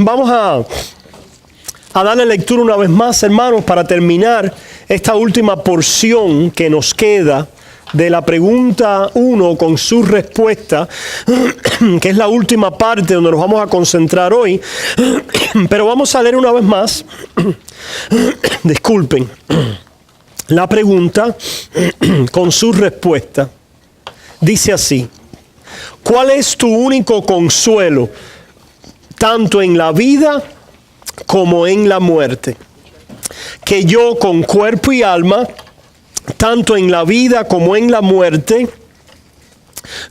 Vamos a darle lectura una vez más, hermanos, para terminar esta última porción que nos queda de la pregunta 1 con su respuesta, que es la última parte donde nos vamos a concentrar hoy. Pero vamos a leer una vez más, disculpen, la pregunta con su respuesta. Dice así: ¿cuál es tu único consuelo, tanto en la vida como en la muerte? Que yo con cuerpo y alma, tanto en la vida como en la muerte,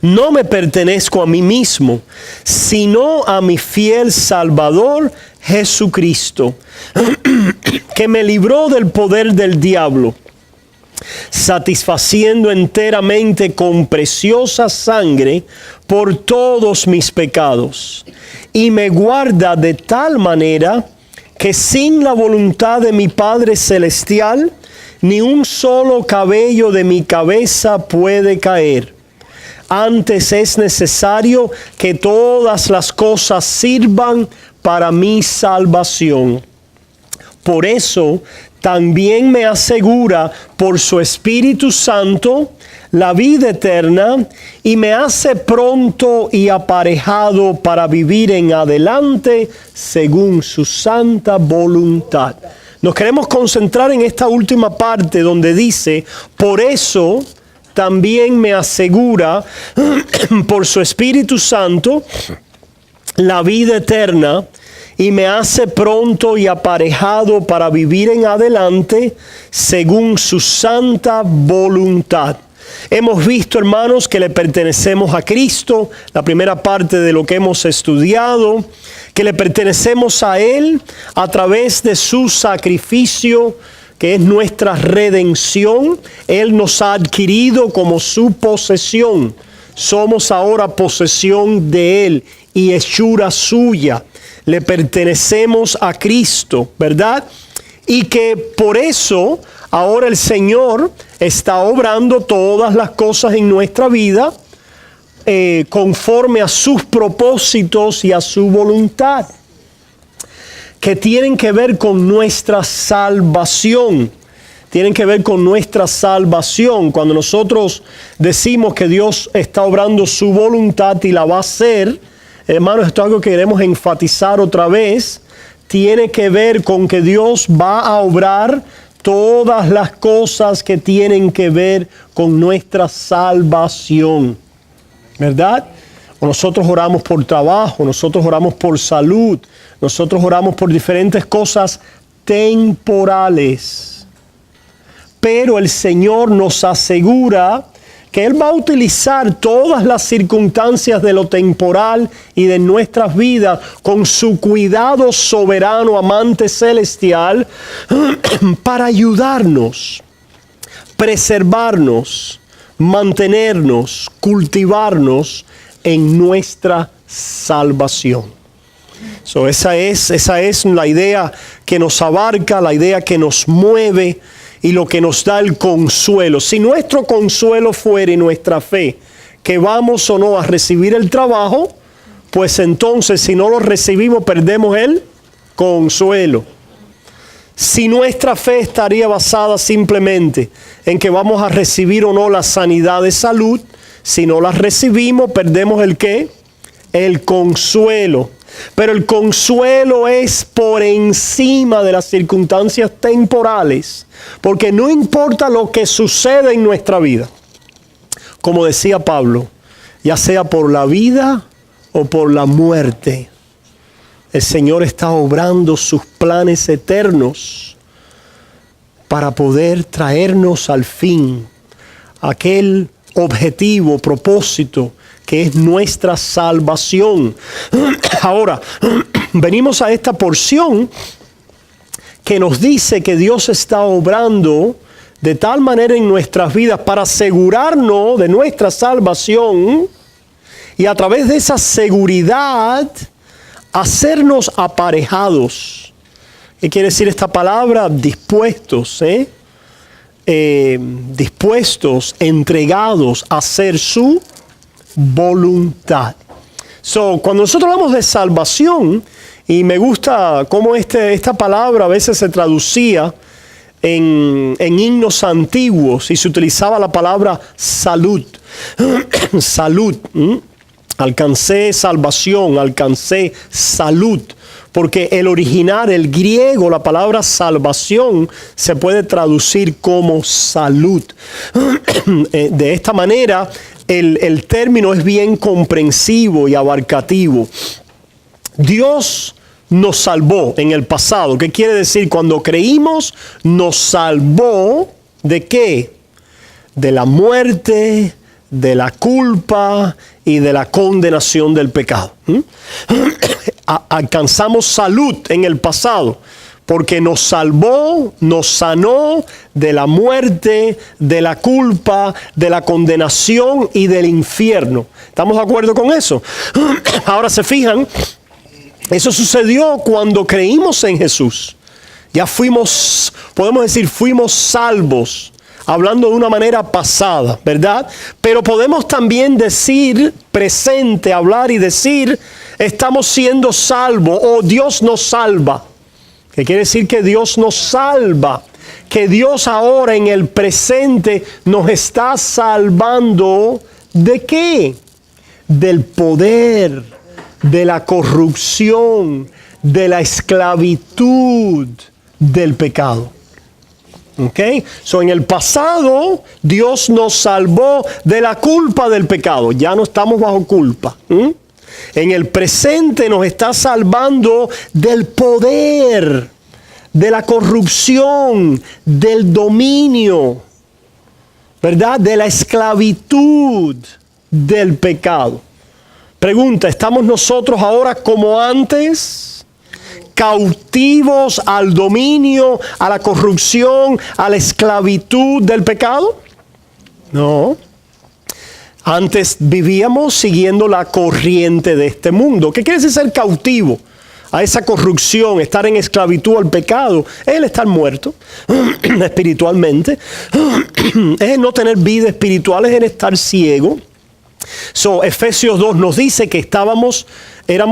no me pertenezco a mí mismo, sino a mi fiel Salvador Jesucristo, que me libró del poder del diablo, satisfaciendo enteramente con preciosa sangre por todos mis pecados, y me guarda de tal manera que sin la voluntad de mi Padre Celestial, ni un solo cabello de mi cabeza puede caer. Antes es necesario que todas las cosas sirvan para mi salvación. Por eso también me asegura por su Espíritu Santo la vida eterna, y me hace pronto y aparejado para vivir en adelante según su santa voluntad. Nos queremos concentrar en esta última parte donde dice: por eso también me asegura por su Espíritu Santo la vida eterna, y me hace pronto y aparejado para vivir en adelante según su santa voluntad. Hemos visto, hermanos, que le pertenecemos a Cristo, la primera parte de lo que hemos estudiado, que le pertenecemos a Él a través de su sacrificio, que es nuestra redención. Él nos ha adquirido como su posesión. Somos ahora posesión de Él y hechura suya. Le pertenecemos a Cristo, ¿verdad? Y que por eso ahora el Señor está obrando todas las cosas en nuestra vida conforme a sus propósitos y a su voluntad, que tienen que ver con nuestra salvación. Tienen que ver con nuestra salvación. Cuando nosotros decimos que Dios está obrando su voluntad y la va a hacer, hermanos, esto es algo que queremos enfatizar otra vez. Tiene que ver con que Dios va a obrar todas las cosas que tienen que ver con nuestra salvación, ¿verdad? Nosotros oramos por trabajo, nosotros oramos por salud, nosotros oramos por diferentes cosas temporales. Pero el Señor nos asegura que Él va a utilizar todas las circunstancias de lo temporal y de nuestras vidas con su cuidado soberano, amante celestial, para ayudarnos, preservarnos, mantenernos, cultivarnos en nuestra salvación. Esa es la idea que nos abarca, la idea que nos mueve y lo que nos da el consuelo. Si nuestro consuelo fuera y nuestra fe, que vamos o no a recibir el trabajo, pues entonces si no lo recibimos perdemos el consuelo. Si nuestra fe estaría basada simplemente en que vamos a recibir o no la sanidad de salud, si no la recibimos perdemos el ¿qué? El consuelo. Pero el consuelo es por encima de las circunstancias temporales, porque no importa lo que suceda en nuestra vida, como decía Pablo, ya sea por la vida o por la muerte, el Señor está obrando sus planes eternos para poder traernos al fin aquel objetivo, propósito, que es nuestra salvación. Ahora, venimos a esta porción que nos dice que Dios está obrando de tal manera en nuestras vidas para asegurarnos de nuestra salvación y a través de esa seguridad hacernos aparejados. ¿Qué quiere decir esta palabra? Dispuestos, dispuestos, entregados a hacer su voluntad. Cuando nosotros hablamos de salvación, Y me gusta cómo esta palabra a veces se traducía en himnos antiguos y se utilizaba la palabra salud. Salud. Alcancé salvación, alcancé salud. Porque el original, el griego, la palabra salvación se puede traducir como salud. De esta manera, el término es bien comprensivo y abarcativo. Dios nos salvó en el pasado. ¿Qué quiere decir? Cuando creímos, nos salvó ¿de qué? De la muerte, de la culpa y de la condenación del pecado. Alcanzamos salud en el pasado porque nos salvó, nos sanó de la muerte, de la culpa, de la condenación y del infierno. ¿Estamos de acuerdo con eso? Ahora se fijan, eso sucedió cuando creímos en Jesús. Ya fuimos, podemos decir, fuimos salvos. Hablando de una manera pasada, ¿verdad? Pero podemos también decir presente, hablar y decir, estamos siendo salvos o Dios nos salva. ¿Qué quiere decir? Que Dios nos salva. Que Dios ahora en el presente nos está salvando. ¿De qué? Del poder, de la corrupción, de la esclavitud, del pecado. ¿Ok? So, en el pasado, Dios nos salvó de la culpa del pecado. Ya no estamos bajo culpa. En el presente nos está salvando del poder, de la corrupción, del dominio, ¿verdad? De la esclavitud del pecado. Pregunta, ¿estamos nosotros ahora como antes? Cautivos al dominio, a la corrupción, a la esclavitud del pecado? No. Antes vivíamos siguiendo la corriente de este mundo. ¿Qué quiere decir ser cautivo a esa corrupción, estar en esclavitud al pecado? Es el estar muerto espiritualmente. Es el no tener vida espiritual, es el estar ciego. Efesios 2 nos dice que éramos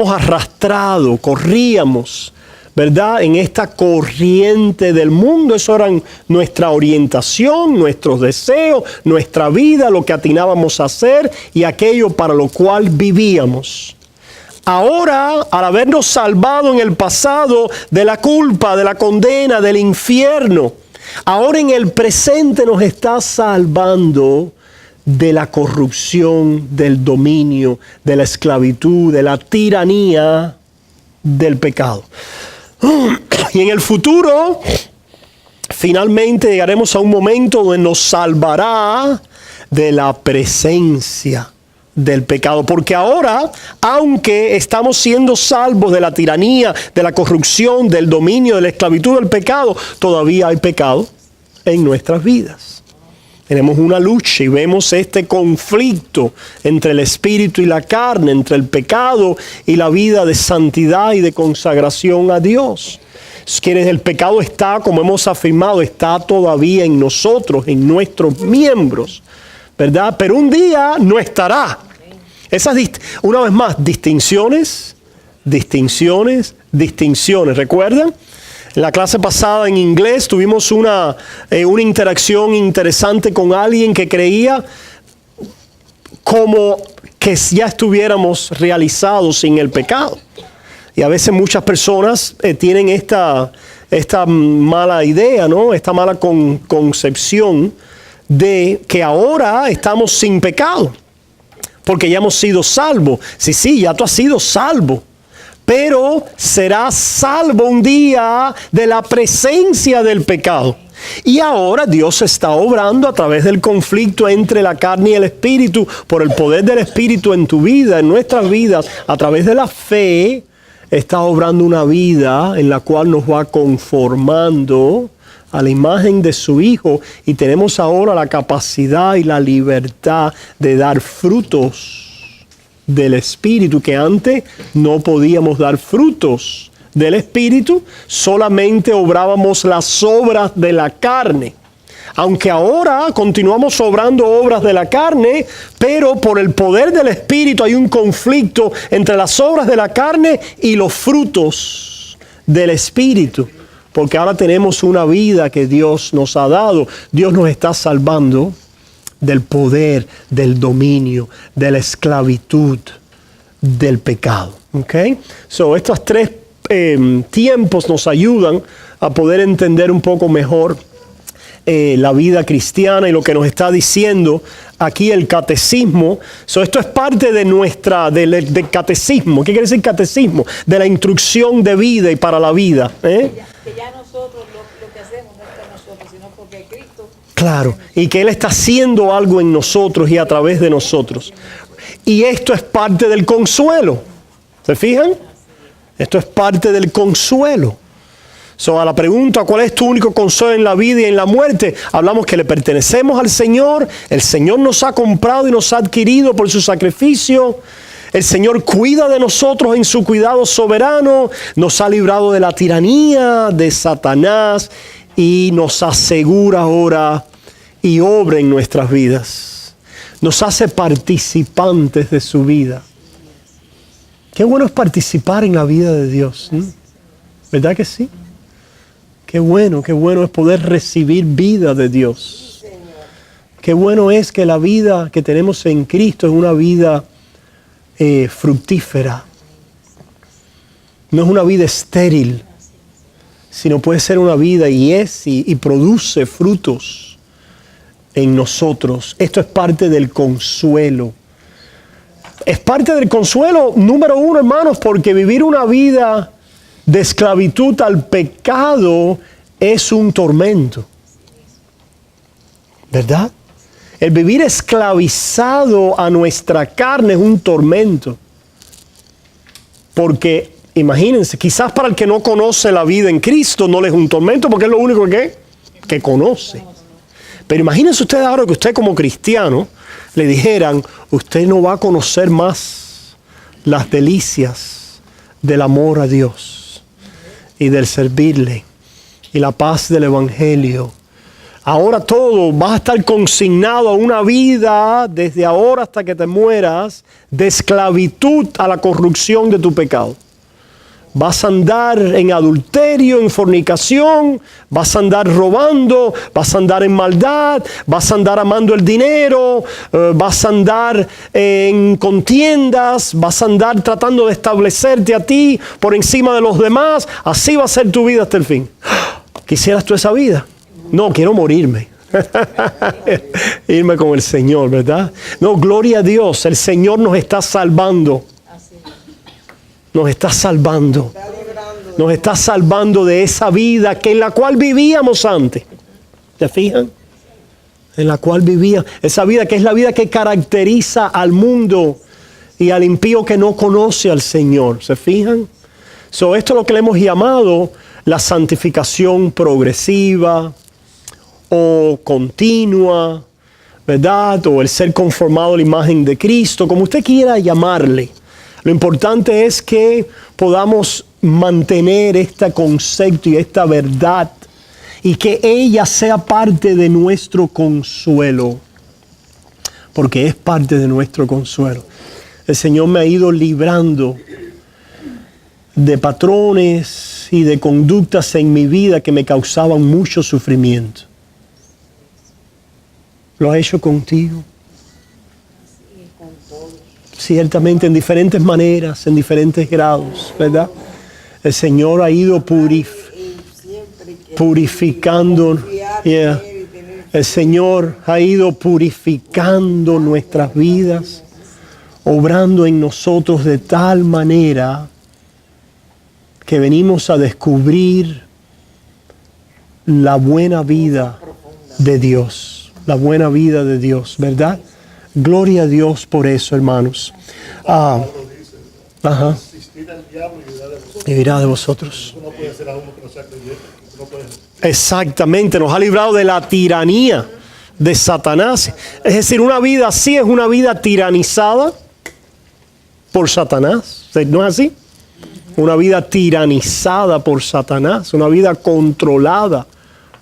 arrastrados, corríamos, ¿verdad? En esta corriente del mundo. Eso era nuestra orientación, nuestros deseos, nuestra vida, lo que atinábamos a hacer y aquello para lo cual vivíamos. Ahora, al habernos salvado en el pasado de la culpa, de la condena, del infierno, ahora en el presente nos está salvando de la corrupción, del dominio, de la esclavitud, de la tiranía del pecado. Y en el futuro, finalmente llegaremos a un momento donde nos salvará de la presencia del pecado. Porque ahora, aunque estamos siendo salvos de la tiranía, de la corrupción, del dominio, de la esclavitud del pecado, todavía hay pecado en nuestras vidas. Tenemos una lucha y vemos este conflicto entre el espíritu y la carne, entre el pecado y la vida de santidad y de consagración a Dios. El pecado está, como hemos afirmado, está todavía en nosotros, en nuestros miembros, ¿verdad? Pero un día no estará. Una vez más, distinciones. ¿Recuerdan? En la clase pasada en inglés tuvimos una interacción interesante con alguien que creía como que ya estuviéramos realizados sin el pecado. Y a veces muchas personas tienen esta mala idea, ¿no? Esta mala concepción de que ahora estamos sin pecado, porque ya hemos sido salvos. Sí, ya tú has sido salvo. Pero serás salvo un día de la presencia del pecado. Y ahora Dios está obrando a través del conflicto entre la carne y el espíritu, por el poder del espíritu en tu vida, en nuestras vidas, a través de la fe, está obrando una vida en la cual nos va conformando a la imagen de su Hijo. Y tenemos ahora la capacidad y la libertad de dar frutos del Espíritu, que antes no podíamos dar frutos del Espíritu, solamente obrábamos las obras de la carne. Aunque ahora continuamos obrando obras de la carne, pero por el poder del Espíritu hay un conflicto entre las obras de la carne y los frutos del Espíritu. Porque ahora tenemos una vida que Dios nos ha dado. Dios nos está salvando del poder, del dominio, de la esclavitud, del pecado. ¿Okay? So, estos tres tiempos nos ayudan a poder entender un poco mejor la vida cristiana y lo que nos está diciendo aquí el catecismo. So, esto es parte de del catecismo. ¿Qué quiere decir catecismo? De la instrucción de vida y para la vida. Que ya nosotros lo que hacemos no es por nosotros, sino porque Cristo. Claro, y que Él está haciendo algo en nosotros y a través de nosotros. Y esto es parte del consuelo. ¿Se fijan? Esto es parte del consuelo. So, a la pregunta, ¿cuál es tu único consuelo en la vida y en la muerte? Hablamos que le pertenecemos al Señor. El Señor nos ha comprado y nos ha adquirido por su sacrificio. El Señor cuida de nosotros en su cuidado soberano. Nos ha librado de la tiranía de Satanás y nos asegura ahora y obra en nuestras vidas. Nos hace participantes de su vida. Qué bueno es participar en la vida de Dios, ¿no? ¿Verdad que sí? Qué bueno es poder recibir vida de Dios. Qué bueno es que la vida que tenemos en Cristo es una vida fructífera. No es una vida estéril, sino puede ser una vida y produce frutos en nosotros. Esto es parte del consuelo. Es parte del consuelo, número uno, hermanos, porque vivir una vida de esclavitud al pecado es un tormento. ¿Verdad? El vivir esclavizado a nuestra carne es un tormento. Porque, imagínense, quizás para el que no conoce la vida en Cristo no le es un tormento porque es lo único que conoce. Pero imagínense ustedes ahora que usted como cristiano le dijeran, usted no va a conocer más las delicias del amor a Dios y del servirle y la paz del Evangelio. Ahora todo vas a estar consignado a una vida desde ahora hasta que te mueras de esclavitud a la corrupción de tu pecado. Vas a andar en adulterio, en fornicación, vas a andar robando, vas a andar en maldad, vas a andar amando el dinero, vas a andar en contiendas, vas a andar tratando de establecerte a ti por encima de los demás. Así va a ser tu vida hasta el fin. ¿Quisieras tú esa vida? No, quiero morirme. Irme con el Señor, ¿verdad? No, gloria a Dios, el Señor nos está salvando. Nos está salvando. Nos está salvando de esa vida en la cual vivíamos antes. ¿Se fijan? En la cual vivíamos. Esa vida que es la vida que caracteriza al mundo y al impío que no conoce al Señor. ¿Se fijan? Esto es lo que le hemos llamado la santificación progresiva o continua, ¿verdad? O el ser conformado a la imagen de Cristo, como usted quiera llamarle. Lo importante es que podamos mantener este concepto y esta verdad y que ella sea parte de nuestro consuelo, porque es parte de nuestro consuelo. El Señor me ha ido librando de patrones y de conductas en mi vida que me causaban mucho sufrimiento. ¿Lo ha hecho contigo? Ciertamente en diferentes maneras, en diferentes grados, ¿verdad? El Señor ha ido purificando. Yeah. El Señor ha ido purificando nuestras vidas, obrando en nosotros de tal manera que venimos a descubrir la buena vida de Dios, la buena vida de Dios, ¿verdad? Gloria a Dios por eso, hermanos. Ajá. Y dirá de vosotros. Exactamente, nos ha librado de la tiranía de Satanás. Es decir, una vida así es una vida tiranizada por Satanás. ¿No es así? Una vida tiranizada por Satanás, una vida controlada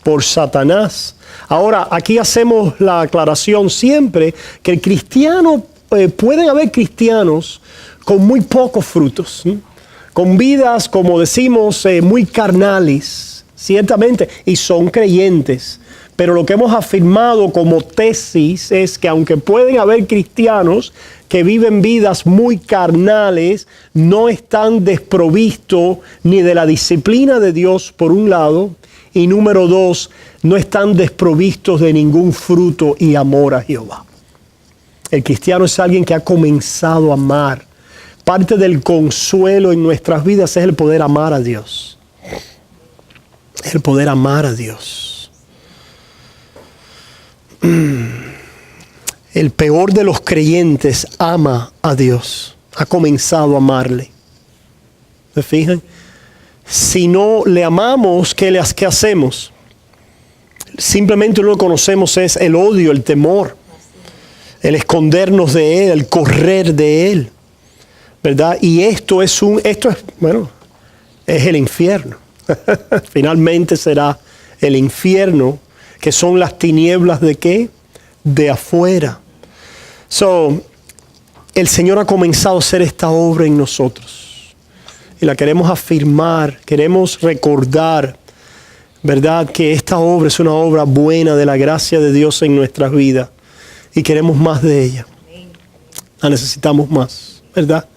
por Satanás. Ahora, aquí hacemos la aclaración siempre que el cristiano, pueden haber cristianos con muy pocos frutos, ¿sí? Con vidas, como decimos, muy carnales, ciertamente, y son creyentes. Pero lo que hemos afirmado como tesis es que aunque pueden haber cristianos que viven vidas muy carnales, no están desprovistos ni de la disciplina de Dios, por un lado, y número dos, no están desprovistos de ningún fruto y amor a Jehová. El cristiano es alguien que ha comenzado a amar. Parte del consuelo en nuestras vidas es el poder amar a Dios. El poder amar a Dios. El peor de los creyentes ama a Dios. Ha comenzado a amarle. ¿Se fijan? Si no le amamos, ¿qué hacemos? Simplemente lo que conocemos es el odio, el temor, el escondernos de Él, el correr de Él, ¿verdad? Y esto es el infierno. Finalmente será el infierno, que son las tinieblas ¿de qué? De afuera. El Señor ha comenzado a hacer esta obra en nosotros. Y la queremos afirmar, queremos recordar, ¿verdad? Que esta obra es una obra buena de la gracia de Dios en nuestras vidas. Y queremos más de ella. La necesitamos más, ¿verdad?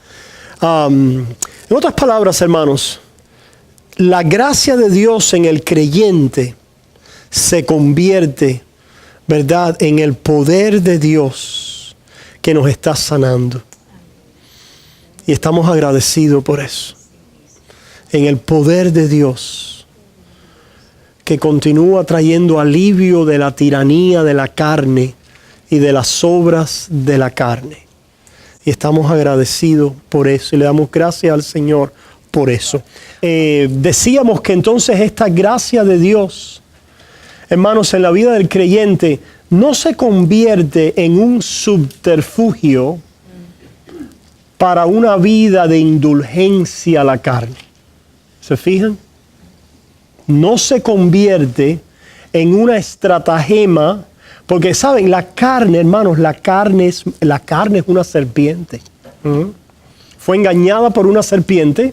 En otras palabras, hermanos, la gracia de Dios en el creyente se convierte, ¿verdad?, en el poder de Dios que nos está sanando. Y estamos agradecidos por eso. En el poder de Dios que continúa trayendo alivio de la tiranía de la carne y de las obras de la carne. Y estamos agradecidos por eso y le damos gracias al Señor por eso. Decíamos que entonces esta gracia de Dios, hermanos, en la vida del creyente no se convierte en un subterfugio para una vida de indulgencia a la carne. ¿Se fijan? No se convierte en una estratagema, porque saben, la carne, hermanos, la carne es una serpiente. Fue engañada por una serpiente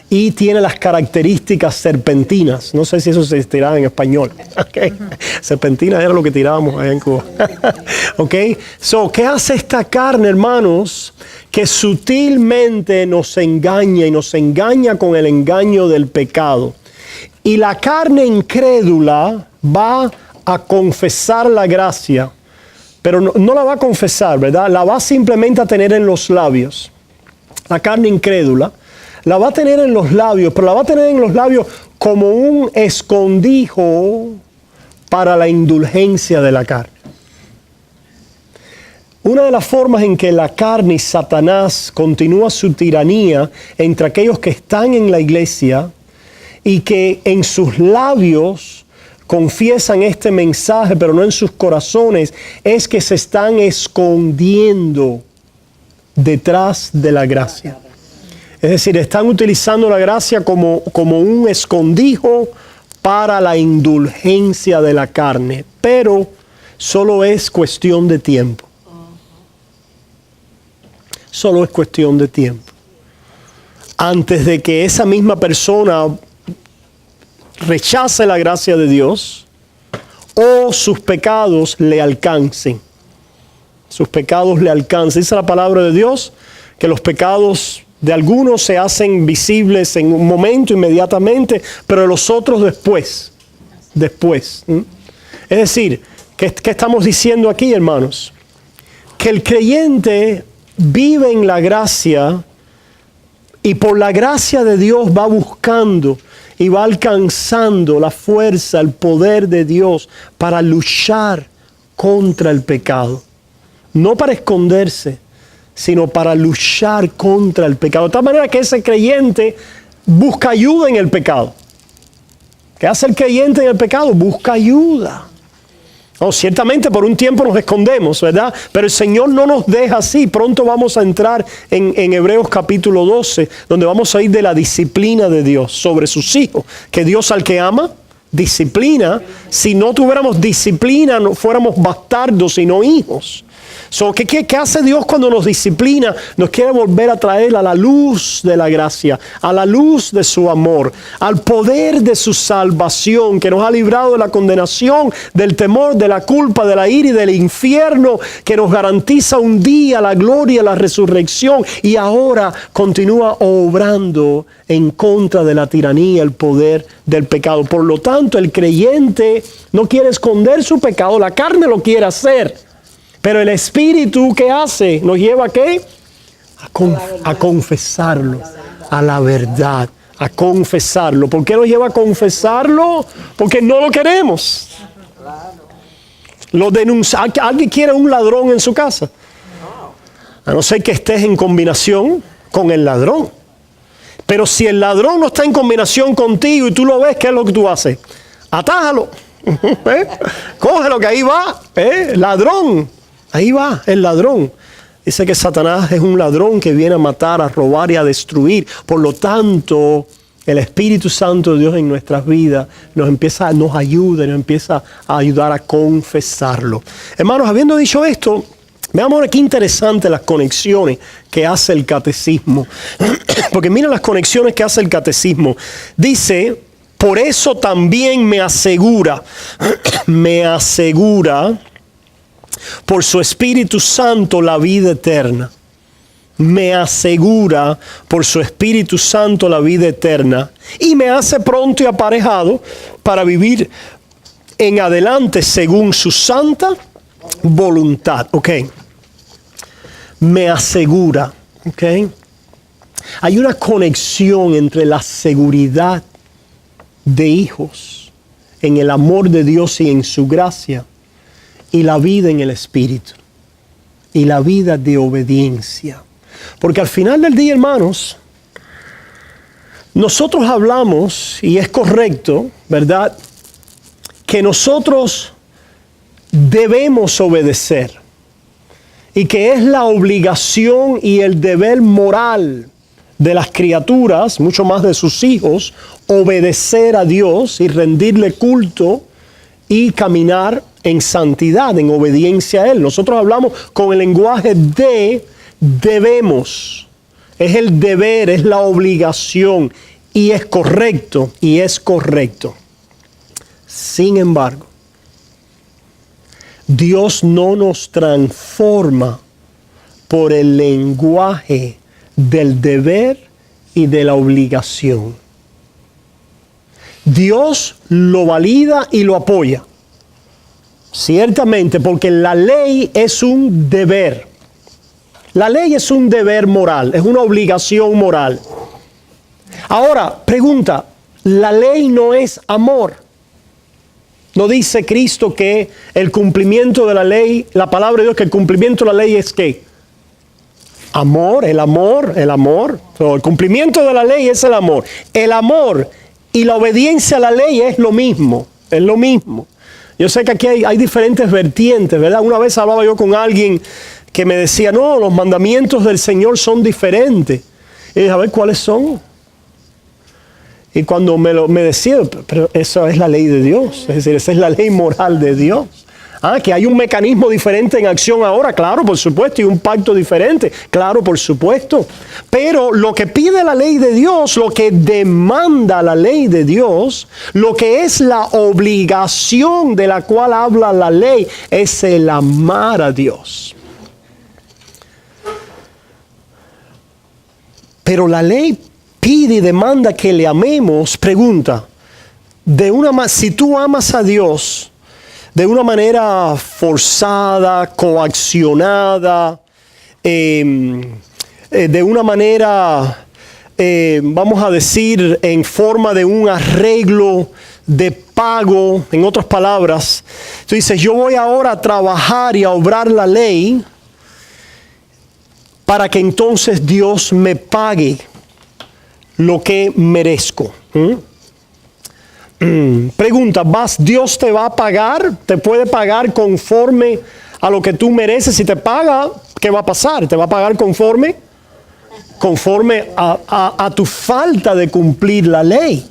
y tiene las características serpentinas. No sé si eso se tiraba en español. Okay. Serpentina era lo que tirábamos allá en Cuba. Okay. ¿Qué hace esta carne, hermanos? Que sutilmente nos engaña y nos engaña con el engaño del pecado. Y la carne incrédula va a confesar la gracia, pero no la va a confesar, ¿verdad? La va simplemente a tener en los labios. La carne incrédula la va a tener en los labios, pero la va a tener en los labios como un escondijo para la indulgencia de la carne. Una de las formas en que la carne y Satanás continúa su tiranía entre aquellos que están en la iglesia y que en sus labios confiesan este mensaje, pero no en sus corazones, es que se están escondiendo detrás de la gracia. Es decir, están utilizando la gracia como un escondijo para la indulgencia de la carne, pero solo es cuestión de tiempo. Solo es cuestión de tiempo. Antes de que esa misma persona rechace la gracia de Dios o sus pecados le alcancen. Sus pecados le alcancen. Dice la palabra de Dios que los pecados de algunos se hacen visibles en un momento, inmediatamente, pero de los otros después. Es decir, ¿qué estamos diciendo aquí, hermanos? Que el creyente vive en la gracia y por la gracia de Dios va buscando y va alcanzando la fuerza, el poder de Dios para luchar contra el pecado. No para esconderse, sino para luchar contra el pecado. De tal manera que ese creyente busca ayuda en el pecado. ¿Qué hace el creyente en el pecado? Busca ayuda. Ciertamente por un tiempo nos escondemos, ¿verdad? Pero el Señor no nos deja así. Pronto vamos a entrar en Hebreos capítulo 12, donde vamos a ir de la disciplina de Dios sobre sus hijos. Que Dios al que ama, disciplina. Si no tuviéramos disciplina, no fuéramos bastardos y no hijos. So, ¿qué hace Dios cuando nos disciplina? Nos quiere volver a traer a la luz de la gracia, a la luz de su amor, al poder de su salvación, que nos ha librado de la condenación, del temor, de la culpa, de la ira y del infierno, que nos garantiza un día la gloria, la resurrección, y ahora continúa obrando en contra de la tiranía, el poder del pecado. Por lo tanto, el creyente no quiere esconder su pecado, la carne lo quiere hacer. Pero el Espíritu, ¿qué hace? Nos lleva ¿a qué? A confesarlo, a la verdad, a confesarlo. ¿Por qué nos lleva a confesarlo? Porque no lo queremos. Lo denuncia. ¿Alguien quiere un ladrón en su casa? A no ser que estés en combinación con el ladrón. Pero si el ladrón no está en combinación contigo y tú lo ves, ¿qué es lo que tú haces? Atájalo. Cógelo que ahí va. Ladrón. Ahí va el ladrón. Dice que Satanás es un ladrón que viene a matar, a robar y a destruir. Por lo tanto, el Espíritu Santo de Dios en nuestras vidas nos ayuda, nos empieza a ayudar a confesarlo. Hermanos, habiendo dicho esto, veamos ahora qué interesante las conexiones que hace el catecismo. Porque miren las conexiones que hace el catecismo. Dice, por eso también me asegura por su Espíritu Santo la vida eterna. Me asegura por su Espíritu Santo la vida eterna y me hace pronto y aparejado para vivir en adelante según su santa voluntad. Ok. Me asegura. Ok. Hay una conexión entre la seguridad de hijos en el amor de Dios y en su gracia y la vida en el Espíritu y la vida de obediencia. Porque al final del día, hermanos, nosotros hablamos, y es correcto, ¿verdad?, que nosotros debemos obedecer y que es la obligación y el deber moral de las criaturas, mucho más de sus hijos, obedecer a Dios y rendirle culto y caminar en santidad, en obediencia a Él. Nosotros hablamos con el lenguaje de debemos. Es el deber, es la obligación y es correcto, Sin embargo, Dios no nos transforma por el lenguaje del deber y de la obligación. Dios lo valida y lo apoya. Ciertamente, porque la ley es un deber. La ley es un deber moral, es una obligación moral. Ahora, pregunta, ¿la ley no es amor? ¿No dice Cristo que el cumplimiento de la ley, la palabra de Dios, que el cumplimiento de la ley es qué? Amor, el amor. El cumplimiento de la ley es el amor. El amor y la obediencia a la ley es lo mismo, Yo sé que aquí hay diferentes vertientes, ¿verdad? Una vez hablaba yo con alguien que me decía, no, los mandamientos del Señor son diferentes. Y dije, a ver, ¿cuáles son? Y cuando me decía, pero esa es la ley de Dios, es decir, esa es la ley moral de Dios. Que hay un mecanismo diferente en acción ahora, claro, por supuesto, y un pacto diferente, claro, por supuesto. Pero lo que pide la ley de Dios, lo que demanda la ley de Dios, lo que es la obligación de la cual habla la ley, es el amar a Dios. Pero la ley pide y demanda que le amemos, pregunta, si tú amas a Dios de una manera forzada, coaccionada, de una manera, vamos a decir, en forma de un arreglo de pago, en otras palabras, tú dices, yo voy ahora a trabajar y a obrar la ley para que entonces Dios me pague lo que merezco. Pregunta, ¿Dios te va a pagar? ¿Te puede pagar conforme a lo que tú mereces? Si te paga, ¿qué va a pasar? ¿Te va a pagar conforme a tu falta de cumplir la ley?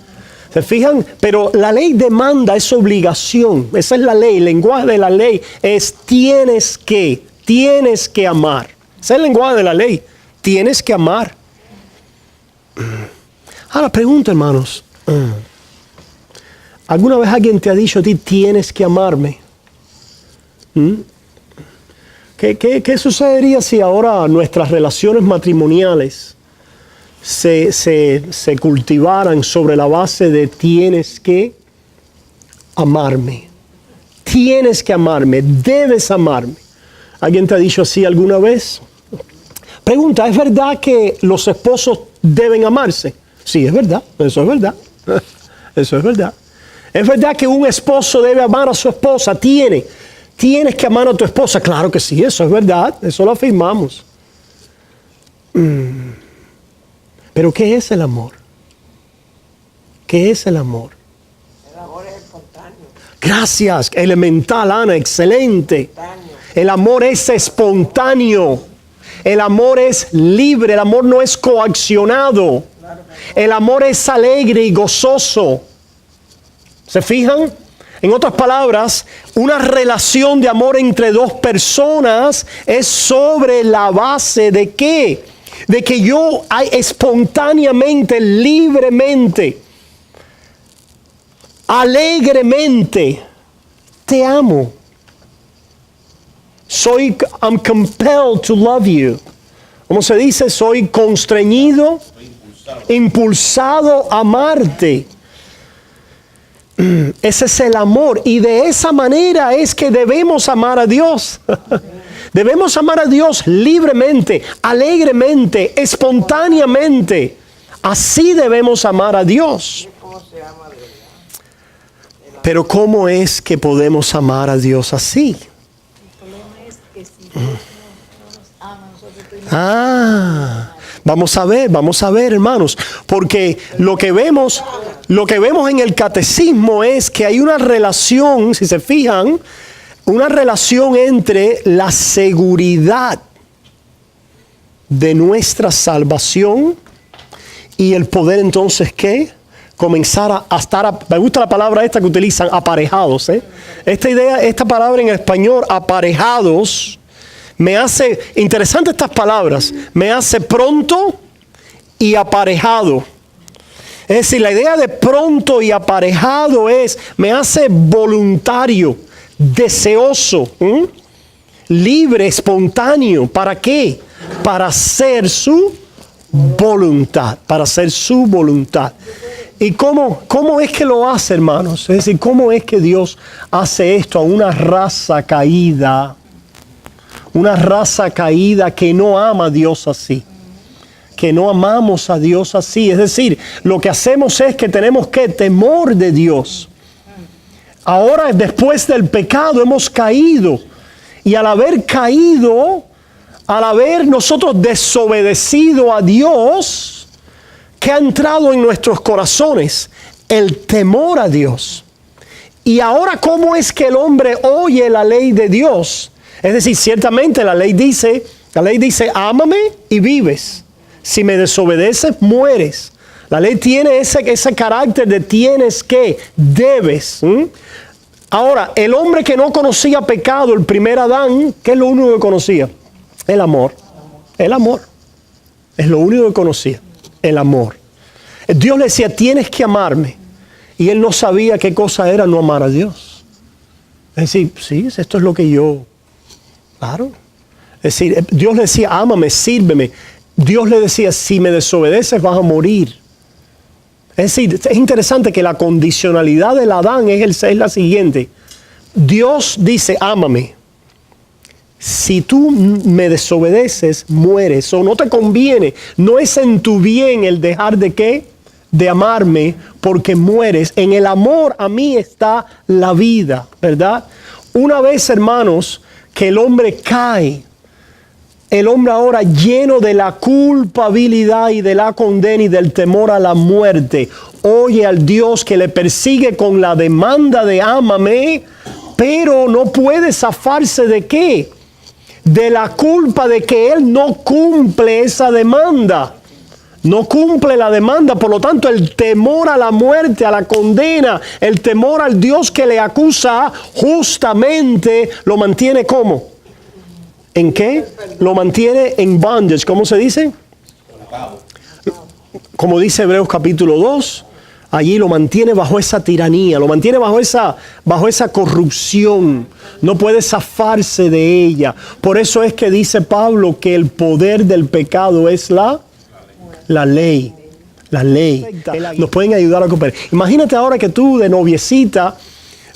¿Se fijan? Pero la ley demanda, es obligación. Esa es la ley. El lenguaje de la ley es tienes que amar. Ese es el lenguaje de la ley. Tienes que amar. Ahora pregunto, hermanos. ¿Alguna vez alguien te ha dicho a ti, tienes que amarme? ¿Qué sucedería si ahora nuestras relaciones matrimoniales se cultivaran sobre la base de tienes que amarme? Tienes que amarme, debes amarme. ¿Alguien te ha dicho así alguna vez? Pregunta, ¿es verdad que los esposos deben amarse? Sí, es verdad, eso es verdad. Eso es verdad. ¿Es verdad que un esposo debe amar a su esposa? Tienes que amar a tu esposa. Claro que sí, eso es verdad, eso lo afirmamos. Pero ¿qué es el amor? ¿Qué es el amor? El amor es espontáneo. Gracias, elemental, Ana, excelente. El amor es espontáneo. El amor es libre, el amor no es coaccionado. El amor es alegre y gozoso. ¿Se fijan? En otras palabras, una relación de amor entre dos personas es sobre la base de ¿qué? De que yo espontáneamente, libremente, alegremente te amo. I'm compelled to love you. ¿Cómo se dice? Soy constreñido, impulsado a amarte. Ese es el amor, y de esa manera es que debemos amar a Dios. Debemos amar a Dios libremente, alegremente, espontáneamente. Así debemos amar a Dios. Pero ¿cómo es que podemos amar a Dios así? El problema es que si Dios no nos ama, nosotros tenemos Vamos a ver, hermanos, porque lo que vemos en el catecismo es que hay una relación, si se fijan, una relación entre la seguridad de nuestra salvación y el poder entonces ¿qué? Comenzar a estar, me gusta la palabra esta que utilizan, aparejados. Esta palabra en español, aparejados, me hace, interesante estas palabras, me hace pronto y aparejado. Es decir, la idea de pronto y aparejado me hace voluntario, deseoso, libre, espontáneo. ¿Para qué? Para hacer su voluntad, para hacer su voluntad. ¿Y cómo es que lo hace, hermanos? Es decir, ¿cómo es que Dios hace esto a una raza caída? Una raza caída que no ama a Dios así. Que no amamos a Dios así. Es decir, lo que hacemos es que tenemos que temor de Dios. Ahora, después del pecado, hemos caído. Y al haber caído, al haber nosotros desobedecido a Dios, ¿qué ha entrado en nuestros corazones? El temor a Dios. Y ahora, ¿cómo es que el hombre oye la ley de Dios? Es decir, ciertamente la ley dice, ámame y vives. Si me desobedeces, mueres. La ley tiene ese carácter de tienes que, debes. Ahora, el hombre que no conocía pecado, el primer Adán, ¿qué es lo único que conocía? El amor. El amor. Es lo único que conocía. El amor. Dios le decía, tienes que amarme. Y él no sabía qué cosa era no amar a Dios. Es decir, sí, esto es lo que yo... Claro. Es decir, Dios le decía, ámame, sírveme. Dios le decía, si me desobedeces vas a morir. Es decir, es interesante que la condicionalidad del Adán es la siguiente. Dios dice, ámame. Si tú me desobedeces, mueres. O no te conviene. No es en tu bien el dejar de ¿qué? De amarme, porque mueres. En el amor a mí está la vida, ¿verdad? Una vez, hermanos, que el hombre cae, el hombre ahora lleno de la culpabilidad y de la condena y del temor a la muerte, oye al Dios que le persigue con la demanda de ámame, pero no puede zafarse de ¿qué? De la culpa de que él no cumple esa demanda. No cumple la demanda, por lo tanto el temor a la muerte, a la condena, el temor al Dios que le acusa, justamente lo mantiene ¿cómo? ¿En qué? Lo mantiene en bondage. ¿Cómo se dice? Como dice Hebreos capítulo 2, allí lo mantiene bajo esa tiranía, lo mantiene bajo esa corrupción. No puede zafarse de ella. Por eso es que dice Pablo que el poder del pecado es la ley. La ley. Nos pueden ayudar a cooperar. Imagínate ahora que tú de noviecita,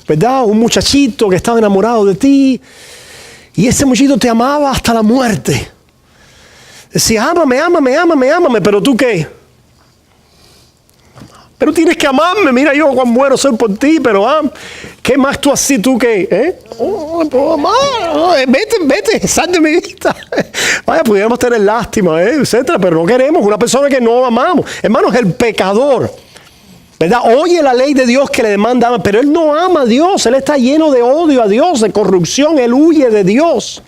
¿verdad? Un muchachito que estaba enamorado de ti y ese muchachito te amaba hasta la muerte. Decía, ámame, pero ¿tú qué? Pero tienes que amarme, mira yo cuán muero soy por ti, pero ¿qué más tú así, tú qué? Vete, sal de mi vista. Vaya, pudiéramos tener lástima, etcétera, pero no queremos una persona que no amamos. Hermanos, el pecador, ¿verdad? Oye la ley de Dios que le demanda, pero él no ama a Dios, él está lleno de odio a Dios, de corrupción, él huye de Dios.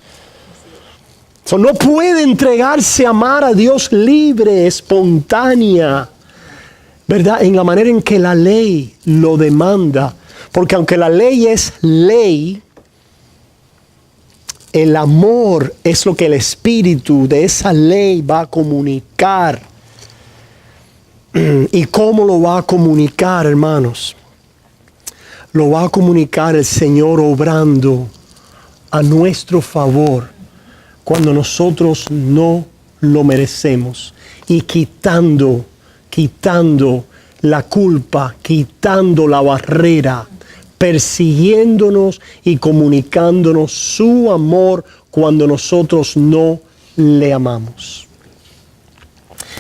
No puede entregarse a amar a Dios libre, espontánea, ¿verdad? En la manera en que la ley lo demanda. Porque aunque la ley es ley, el amor es lo que el espíritu de esa ley va a comunicar. ¿Y cómo lo va a comunicar, hermanos? Lo va a comunicar el Señor obrando a nuestro favor cuando nosotros no lo merecemos y quitando la culpa, quitando la barrera, persiguiéndonos y comunicándonos su amor cuando nosotros no le amamos.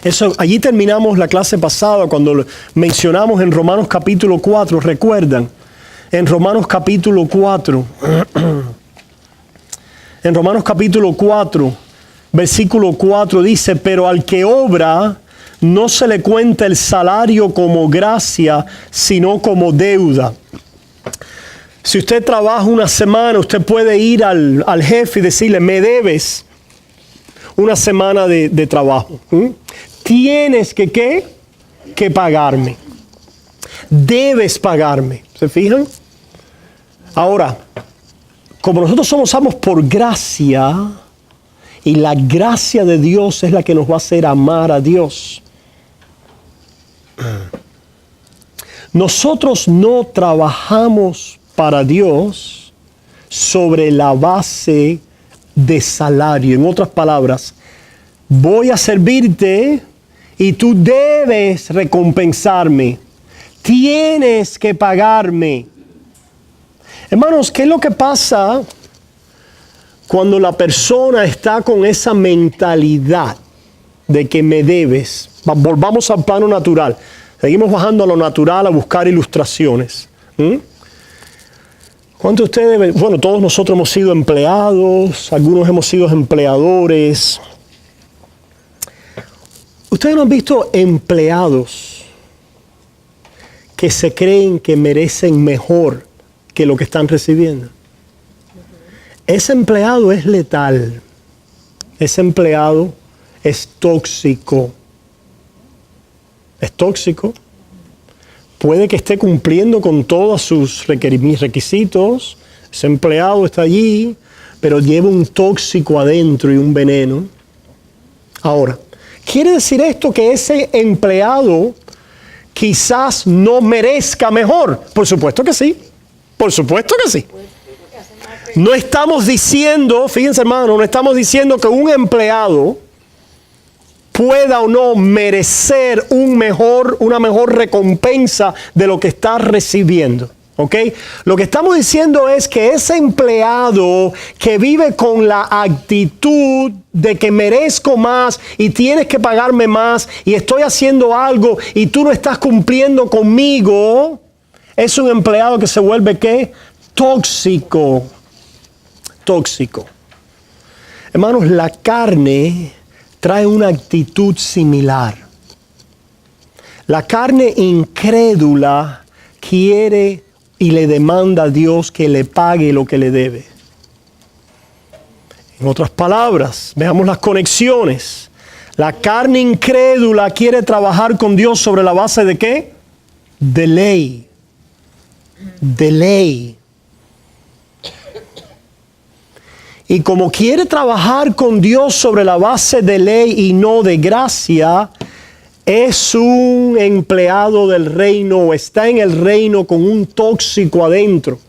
Eso, allí terminamos la clase pasada cuando mencionamos en Romanos capítulo 4, ¿recuerdan? En Romanos capítulo 4, en Romanos capítulo 4, versículo 4 dice, pero al que obra no se le cuenta el salario como gracia, sino como deuda. Si usted trabaja una semana, usted puede ir al jefe y decirle, me debes una semana de trabajo. Tienes que pagarme. Debes pagarme. ¿Se fijan? Ahora, como nosotros somos salvos por gracia, y la gracia de Dios es la que nos va a hacer amar a Dios. Nosotros no trabajamos para Dios sobre la base de salario. En otras palabras, voy a servirte y tú debes recompensarme. Tienes que pagarme. Hermanos, ¿qué es lo que pasa cuando la persona está con esa mentalidad de que me debes? Volvamos al plano natural. Seguimos bajando a lo natural a buscar ilustraciones. ¿Cuántos de ustedes? Bueno, todos nosotros hemos sido empleados, algunos hemos sido empleadores. ¿Ustedes no han visto empleados que se creen que merecen mejor que lo que están recibiendo? Ese empleado es letal. Ese empleado es tóxico. Es tóxico. Puede que esté cumpliendo con todos sus requisitos. Ese empleado está allí, pero lleva un tóxico adentro y un veneno. Ahora, ¿quiere decir esto que ese empleado quizás no merezca mejor? Por supuesto que sí. Por supuesto que sí. No estamos diciendo, fíjense hermano, no estamos diciendo que un empleado pueda o no merecer una mejor recompensa de lo que está recibiendo. ¿Ok? Lo que estamos diciendo es que ese empleado que vive con la actitud de que merezco más y tienes que pagarme más y estoy haciendo algo y tú no estás cumpliendo conmigo, es un empleado que se vuelve ¿qué? Tóxico. Tóxico. Hermanos, la carne trae una actitud similar. La carne incrédula quiere y le demanda a Dios que le pague lo que le debe. En otras palabras, veamos las conexiones. La carne incrédula quiere trabajar con Dios sobre la base de ¿qué? De ley. De ley. Y como quiere trabajar con Dios sobre la base de ley y no de gracia, es un empleado del reino o está en el reino con un tóxico adentro.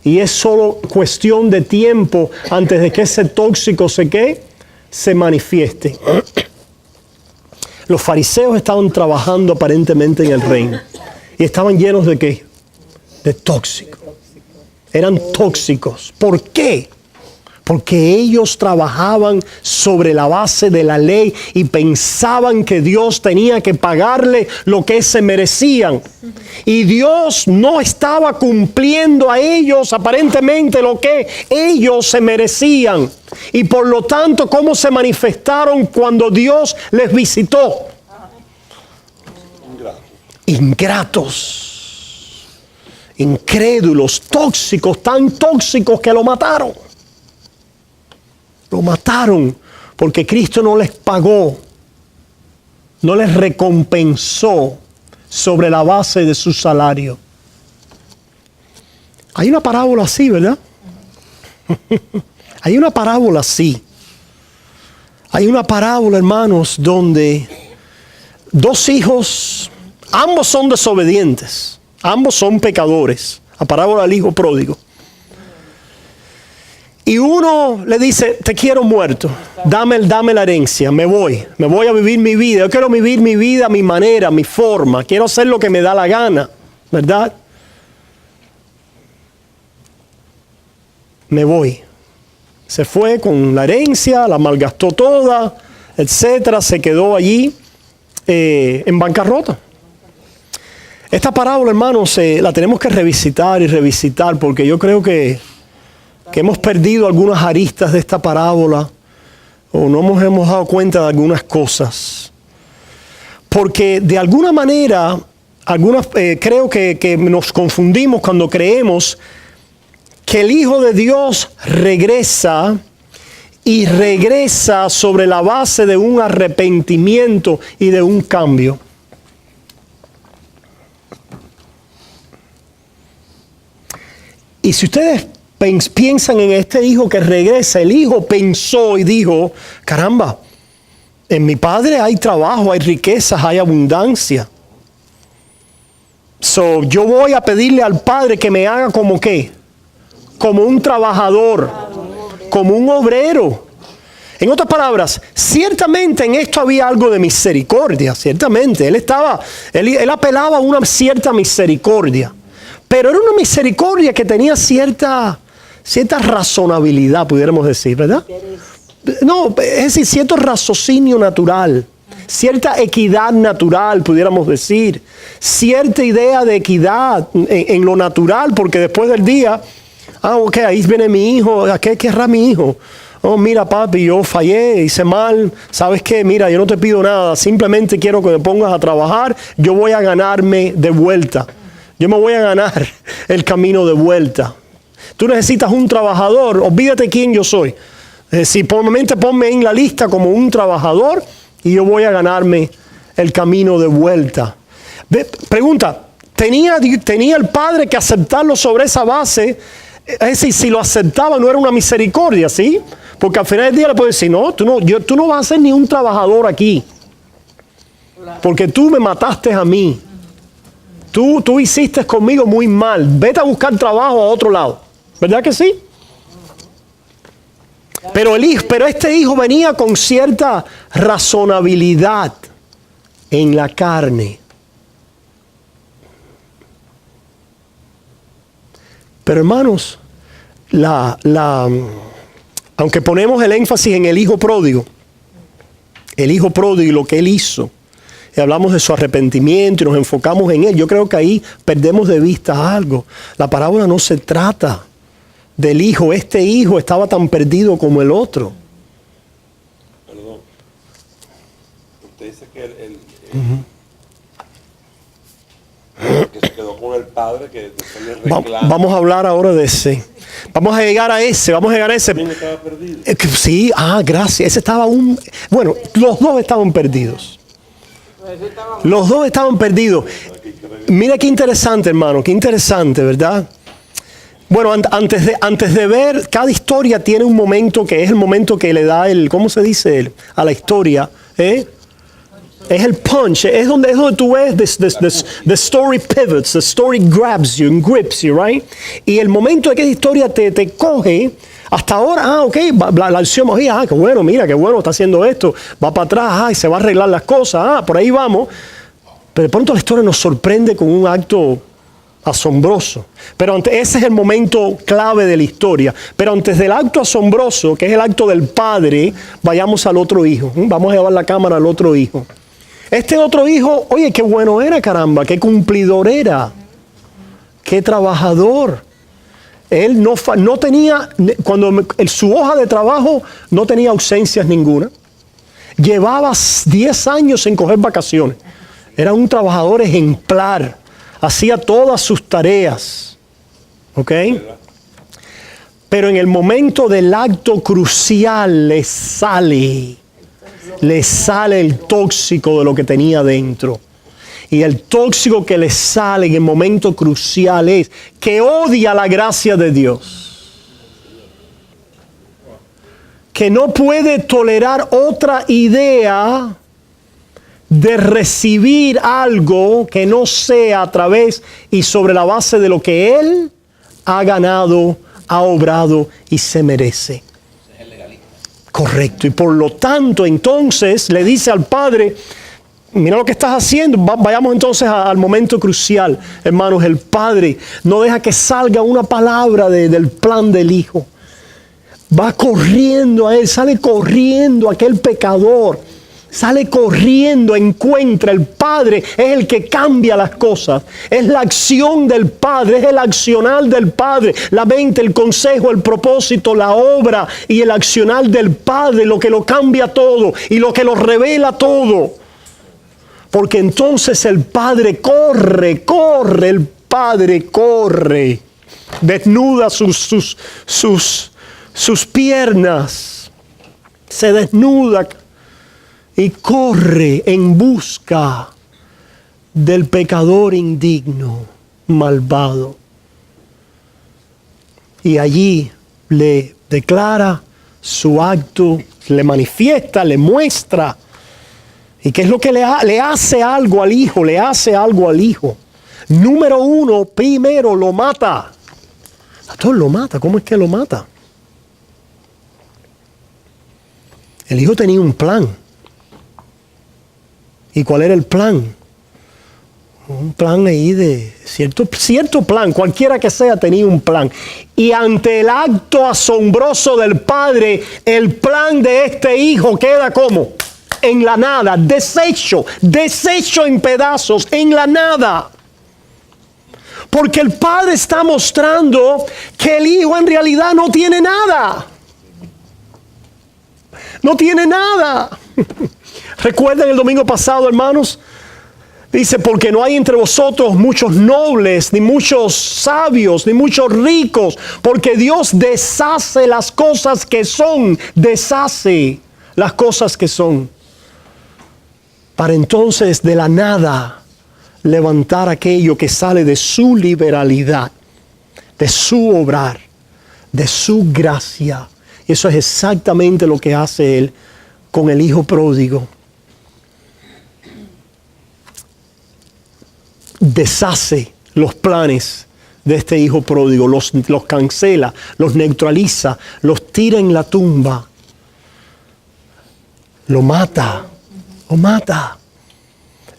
Y es solo cuestión de tiempo antes de que ese tóxico se manifieste. Los fariseos estaban trabajando aparentemente en el reino. Y estaban llenos de ¿qué? De tóxicos. Eran tóxicos. ¿Por qué? Porque ellos trabajaban sobre la base de la ley y pensaban que Dios tenía que pagarle lo que se merecían. Y Dios no estaba cumpliendo a ellos aparentemente lo que ellos se merecían. Y por lo tanto, ¿cómo se manifestaron cuando Dios les visitó? Ingratos, incrédulos, tóxicos, tan tóxicos que lo mataron. Lo mataron porque Cristo no les pagó, no les recompensó sobre la base de su salario. Hay una parábola así, ¿verdad? Hay una parábola así. Hay una parábola, hermanos, donde dos hijos, ambos son desobedientes, ambos son pecadores. La parábola del hijo pródigo. Y uno le dice, te quiero muerto, dame la herencia, me voy a vivir mi vida. Yo quiero vivir mi vida a mi manera, a mi forma, quiero hacer lo que me da la gana, ¿verdad? Me voy. Se fue con la herencia, la malgastó toda, etcétera, se quedó allí en bancarrota. Esta parábola, hermanos, la tenemos que revisitar y revisitar porque yo creo que hemos perdido algunas aristas de esta parábola o no nos hemos dado cuenta de algunas cosas. Porque de alguna manera, creo que nos confundimos cuando creemos que el Hijo de Dios regresa y regresa sobre la base de un arrepentimiento y de un cambio. Y si ustedes piensan en este hijo que regresa, el hijo pensó y dijo, caramba, en mi padre hay trabajo, hay riquezas, hay abundancia. Yo voy a pedirle al padre que me haga como ¿qué? Como un trabajador, como un obrero. En otras palabras, ciertamente en esto había algo de misericordia, ciertamente. Él apelaba a una cierta misericordia. Pero era una misericordia que tenía cierta razonabilidad, pudiéramos decir, ¿verdad? No, es decir, cierto raciocinio natural, cierta equidad natural, pudiéramos decir, cierta idea de equidad en lo natural, porque después del día, ok, ahí viene mi hijo, ¿a qué querrá mi hijo? Oh, mira papi, yo fallé, hice mal, ¿sabes qué? Mira, yo no te pido nada, simplemente quiero que me pongas a trabajar, yo voy a ganarme de vuelta. Yo me voy a ganar el camino de vuelta. Tú necesitas un trabajador, olvídate quién yo soy. Simplemente ponme en la lista como un trabajador y yo voy a ganarme el camino de vuelta. Pregunta, ¿tenía el padre que aceptarlo sobre esa base? Es decir, si lo aceptaba no era una misericordia, ¿sí? Porque al final del día le puede decir, no, tú no vas a ser ni un trabajador aquí. Porque tú me mataste a mí. Tú hiciste conmigo muy mal. Vete a buscar trabajo a otro lado. ¿Verdad que sí? Pero este hijo venía con cierta razonabilidad en la carne. Pero hermanos, aunque ponemos el énfasis en el hijo pródigo y lo que él hizo, y hablamos de su arrepentimiento y nos enfocamos en él, yo creo que ahí perdemos de vista algo. La parábola no se trata del hijo. Este hijo estaba tan perdido como el otro. Perdón. Usted dice que que se quedó con el padre, que le reclama. Vamos a hablar ahora de ese. Vamos a llegar a ese. También estaba perdido. Sí, gracias. Ese estaba bueno, los dos estaban perdidos. Los dos estaban perdidos. Mira qué interesante, hermano, qué interesante, ¿verdad? Bueno, antes de ver, cada historia tiene un momento que es el momento que le da ¿cómo se dice? A la historia, ¿eh? Es el punch, es donde tú ves the story pivots, the story grabs you and grips you, right? Y el momento de que la historia te coge, hasta ahora, ok, la acción, qué bueno, mira, qué bueno, está haciendo esto, va para atrás, y se va a arreglar las cosas, por ahí vamos. Pero de pronto la historia nos sorprende con un acto asombroso. Pero ese es el momento clave de la historia. Pero antes del acto asombroso, que es el acto del padre, vayamos al otro hijo. Vamos a llevar la cámara al otro hijo. Este otro hijo, oye, qué bueno era, caramba, qué cumplidor era, qué trabajador. Él no tenía, su hoja de trabajo no tenía ausencias ninguna. Llevaba 10 años sin coger vacaciones. Era un trabajador ejemplar. Hacía todas sus tareas. ¿Ok? Pero en el momento del acto crucial le sale el tóxico de lo que tenía dentro. Y el tóxico que le sale en el momento crucial es que odia la gracia de Dios. Que no puede tolerar otra idea de recibir algo que no sea a través y sobre la base de lo que él ha ganado, ha obrado y se merece. Correcto. Y por lo tanto, entonces le dice al padre, mira lo que estás haciendo. Vayamos entonces al momento crucial, hermanos. El padre no deja que salga una palabra del plan del hijo. Va corriendo a él, sale corriendo aquel pecador. Sale corriendo, encuentra. El padre es el que cambia las cosas. Es la acción del padre, es el accionar del padre. La mente, el consejo, el propósito, la obra y el accionar del padre, lo que lo cambia todo y lo que lo revela todo. Porque entonces el padre corre, el padre corre. Desnuda sus piernas. Se desnuda. Y corre en busca del pecador indigno, malvado. Y allí le declara su acto, le manifiesta, le muestra. ¿Y qué es lo que le hace algo al hijo? Le hace algo al hijo. Número uno, primero lo mata. A todos lo mata. ¿Cómo es que lo mata? El hijo tenía un plan. ¿Y cuál era el plan? Un plan ahí de cierto plan, cualquiera que sea, tenía un plan. Y ante el acto asombroso del padre, el plan de este hijo queda como en la nada, deshecho en pedazos, en la nada. Porque el padre está mostrando que el hijo en realidad no tiene nada. No tiene nada. ¿Recuerdan el domingo pasado, hermanos? Dice, porque no hay entre vosotros muchos nobles, ni muchos sabios, ni muchos ricos, porque Dios deshace las cosas que son, deshace las cosas que son, para entonces de la nada levantar aquello que sale de su liberalidad, de su obrar, de su gracia. Y eso es exactamente lo que hace Él con el hijo pródigo. Deshace los planes de este hijo pródigo, los cancela, los neutraliza, los tira en la tumba, lo mata.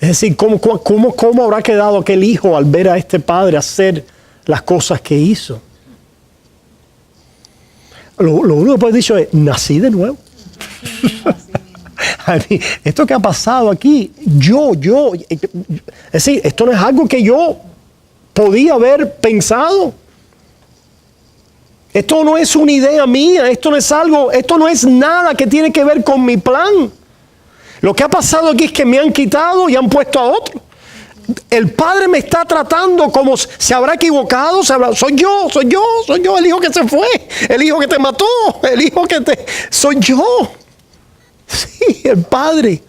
Es decir, ¿cómo habrá quedado aquel hijo al ver a este padre hacer las cosas que hizo? Lo único que puede decir es, nací de nuevo. Esto que ha pasado aquí, es decir, esto no es algo que yo podía haber pensado. Esto no es una idea mía, esto no es nada que tiene que ver con mi plan. Lo que ha pasado aquí es que me han quitado y han puesto a otro. el Padre me está tratando como se habrá equivocado, soy yo, el hijo que se fue, el hijo que te mató, soy yo. Sí, el Padre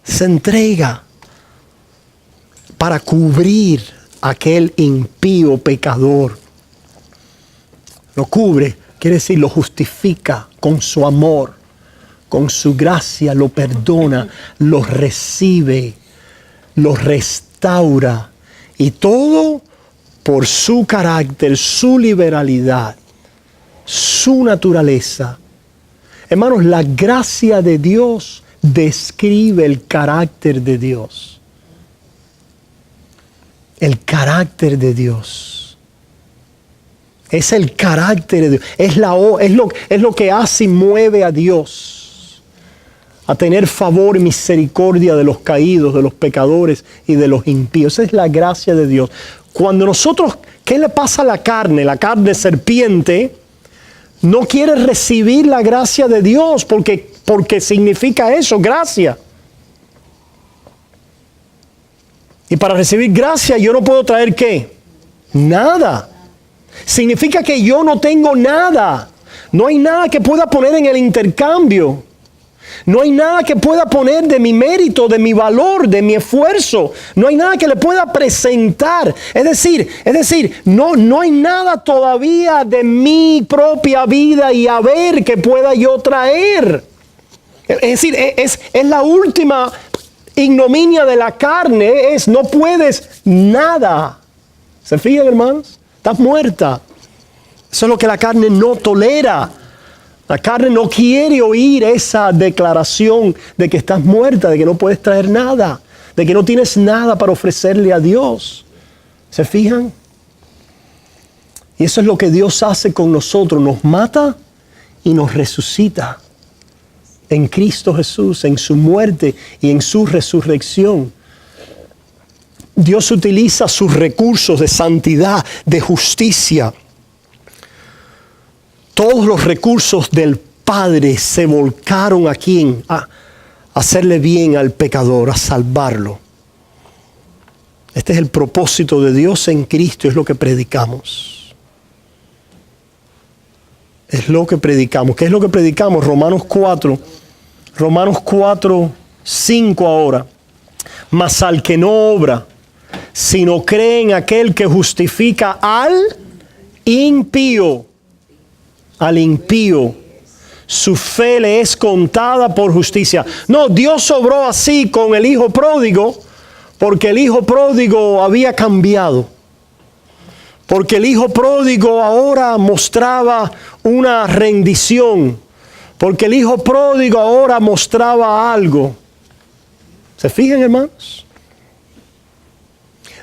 se entrega para cubrir a aquel impío pecador. Lo cubre, quiere decir, lo justifica con su amor, con su gracia, lo perdona, lo recibe, lo restaura, y todo por su carácter, su liberalidad, su naturaleza. Hermanos, la gracia de Dios describe el carácter de Dios. El carácter de Dios. Es el carácter de Dios. Es lo que hace y mueve a Dios a tener favor y misericordia de los caídos, de los pecadores y de los impíos. Esa es la gracia de Dios. Cuando nosotros, ¿qué le pasa a la carne? La carne serpiente no quiere recibir la gracia de Dios porque significa eso, gracia. Y para recibir gracia yo no puedo traer ¿qué? Nada. Significa que yo no tengo nada. No hay nada que pueda poner en el intercambio. No hay nada que pueda poner de mi mérito, de mi valor, de mi esfuerzo. No hay nada que le pueda presentar. Es decir, no hay nada todavía de mi propia vida y haber que pueda yo traer. Es decir, es la última ignominia de la carne, no puedes nada. ¿Se fijan, hermanos? Estás muerta. Eso es lo que la carne no tolera. La carne no quiere oír esa declaración de que estás muerta, de que no puedes traer nada, de que no tienes nada para ofrecerle a Dios. ¿Se fijan? Y eso es lo que Dios hace con nosotros. Nos mata y nos resucita en Cristo Jesús, en su muerte y en su resurrección. Dios utiliza sus recursos de santidad, de justicia. Todos los recursos del Padre se volcaron a ¿quién? A hacerle bien al pecador, a salvarlo. Este es el propósito de Dios en Cristo, es lo que predicamos. Es lo que predicamos. ¿Qué es lo que predicamos? Romanos 4, 5 ahora. Mas al que no obra, sino cree en aquel que justifica al impío, su fe le es contada por justicia. No, Dios obró así con el hijo pródigo, porque el hijo pródigo había cambiado. Porque el hijo pródigo ahora mostraba una rendición. Porque el hijo pródigo ahora mostraba algo. ¿Se fijan, hermanos?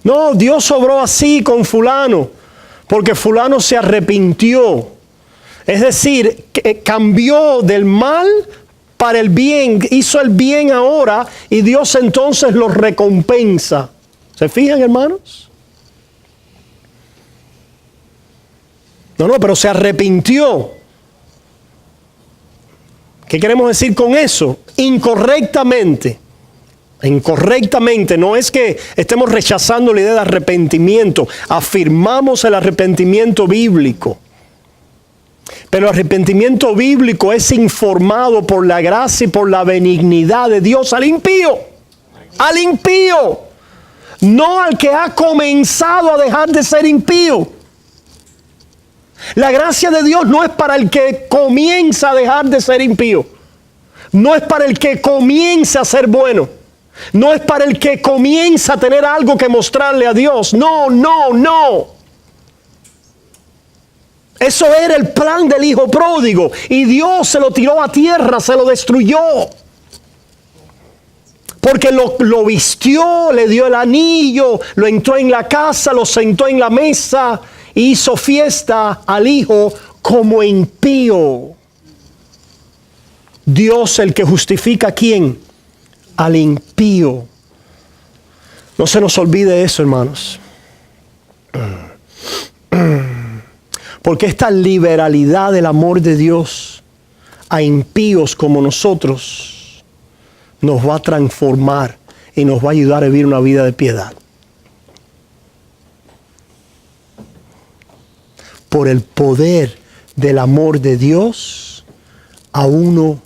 No, Dios obró así con fulano, porque fulano se arrepintió. Es decir, que cambió del mal para el bien, hizo el bien ahora y Dios entonces lo recompensa. ¿Se fijan, hermanos? No, pero se arrepintió. ¿Qué queremos decir con eso? Incorrectamente, no es que estemos rechazando la idea de arrepentimiento, afirmamos el arrepentimiento bíblico. Pero el arrepentimiento bíblico es informado por la gracia y por la benignidad de Dios al impío, no al que ha comenzado a dejar de ser impío. La gracia de Dios no es para el que comienza a dejar de ser impío, no es para el que comienza a ser bueno, no es para el que comienza a tener algo que mostrarle a Dios. No. Eso era el plan del hijo pródigo y Dios se lo tiró a tierra, se lo destruyó. Porque lo vistió, le dio el anillo, lo entró en la casa, lo sentó en la mesa e hizo fiesta al hijo como impío. Dios el que justifica ¿a quién? Al impío. No se nos olvide eso, hermanos. Porque esta liberalidad del amor de Dios a impíos como nosotros nos va a transformar y nos va a ayudar a vivir una vida de piedad. por el poder del amor de Dios a uno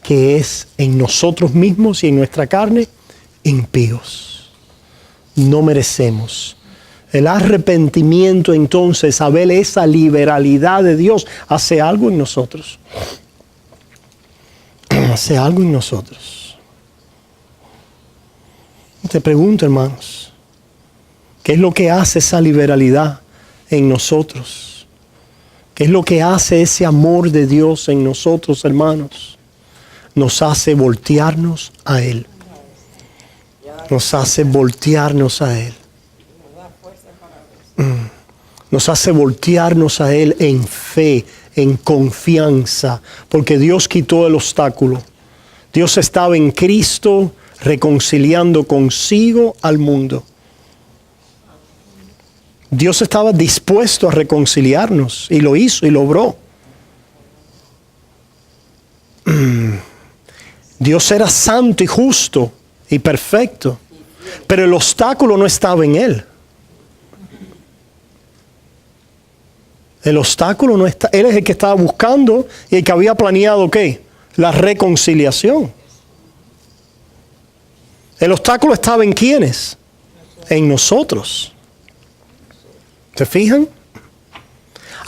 que es en nosotros mismos y en nuestra carne impíos. No merecemos. El arrepentimiento entonces, a ver esa liberalidad de Dios, hace algo en nosotros. Hace algo en nosotros. Te pregunto, hermanos, ¿qué es lo que hace esa liberalidad en nosotros? ¿Qué es lo que hace ese amor de Dios en nosotros, hermanos? Nos hace voltearnos a Él. Nos hace voltearnos a Él. Nos hace voltearnos a Él en fe, en confianza, porque Dios quitó el obstáculo. Dios estaba en Cristo reconciliando consigo al mundo. Dios estaba dispuesto a reconciliarnos y lo hizo y lo logró. Dios era santo y justo y perfecto, pero el obstáculo no estaba en Él. El obstáculo no está, Él es el que estaba buscando y el que había planeado ¿qué? La reconciliación. El obstáculo estaba en ¿quiénes? En nosotros. ¿Se fijan?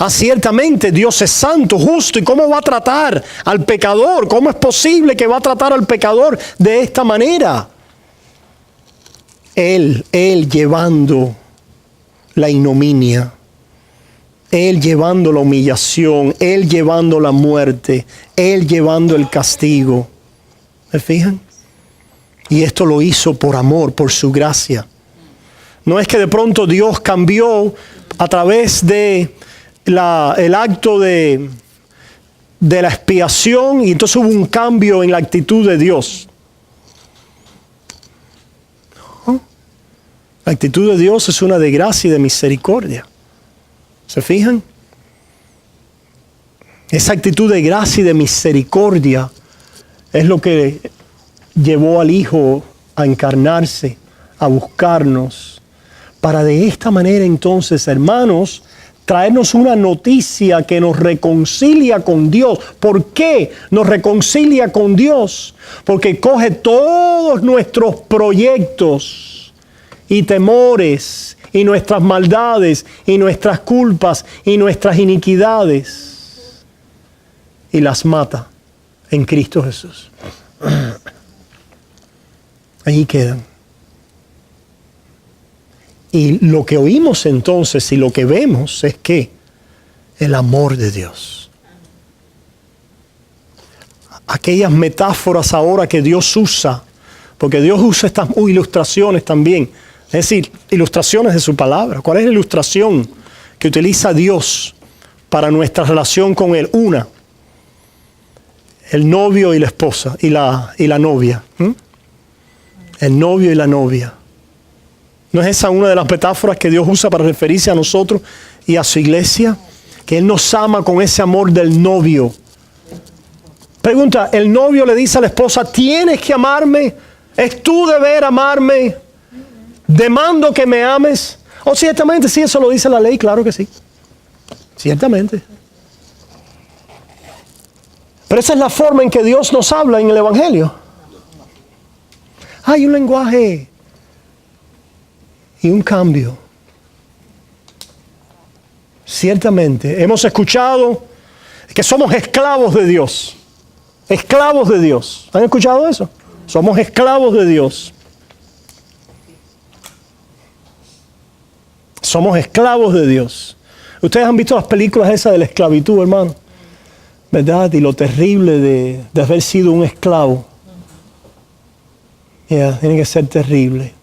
Ciertamente Dios es santo, justo. ¿Y cómo va a tratar al pecador? ¿Cómo es posible que va a tratar al pecador de esta manera? Él llevando la ignominia. Él llevando la humillación. Él llevando la muerte. Él llevando el castigo. ¿Se fijan? Y esto lo hizo por amor, por su gracia. No es que de pronto Dios cambió a través de el acto de la expiación y entonces hubo un cambio en la actitud de Dios. ¿No? La actitud de Dios es una de gracia y de misericordia. ¿Se fijan? Esa actitud de gracia y de misericordia es lo que llevó al Hijo a encarnarse, a buscarnos, para de esta manera entonces, hermanos, traernos una noticia que nos reconcilia con Dios. ¿Por qué nos reconcilia con Dios? Porque coge todos nuestros proyectos y temores y nuestras maldades y nuestras culpas y nuestras iniquidades y las mata en Cristo Jesús. Allí quedan. Y lo que oímos entonces y lo que vemos es que el amor de Dios. Aquellas metáforas ahora que Dios usa, porque Dios usa estas ilustraciones también, es decir, ilustraciones de su palabra. ¿Cuál es la ilustración que utiliza Dios para nuestra relación con Él? Una, el novio y la esposa y la novia. El novio y la novia. ¿No es esa una de las metáforas que Dios usa para referirse a nosotros y a su iglesia? Que Él nos ama con ese amor del novio. Pregunta, el novio le dice a la esposa, tienes que amarme, es tu deber amarme, demando que me ames. Oh, ciertamente, sí, eso lo dice la ley, claro que sí. Ciertamente. Pero esa es la forma en que Dios nos habla en el Evangelio. Hay un lenguaje y un cambio. Ciertamente, hemos escuchado que somos esclavos de Dios. Esclavos de Dios. ¿Han escuchado eso? Somos esclavos de Dios. Somos esclavos de Dios. Ustedes han visto las películas esas de la esclavitud, hermano, ¿verdad? Y lo terrible de haber sido un esclavo. Tiene que ser terrible.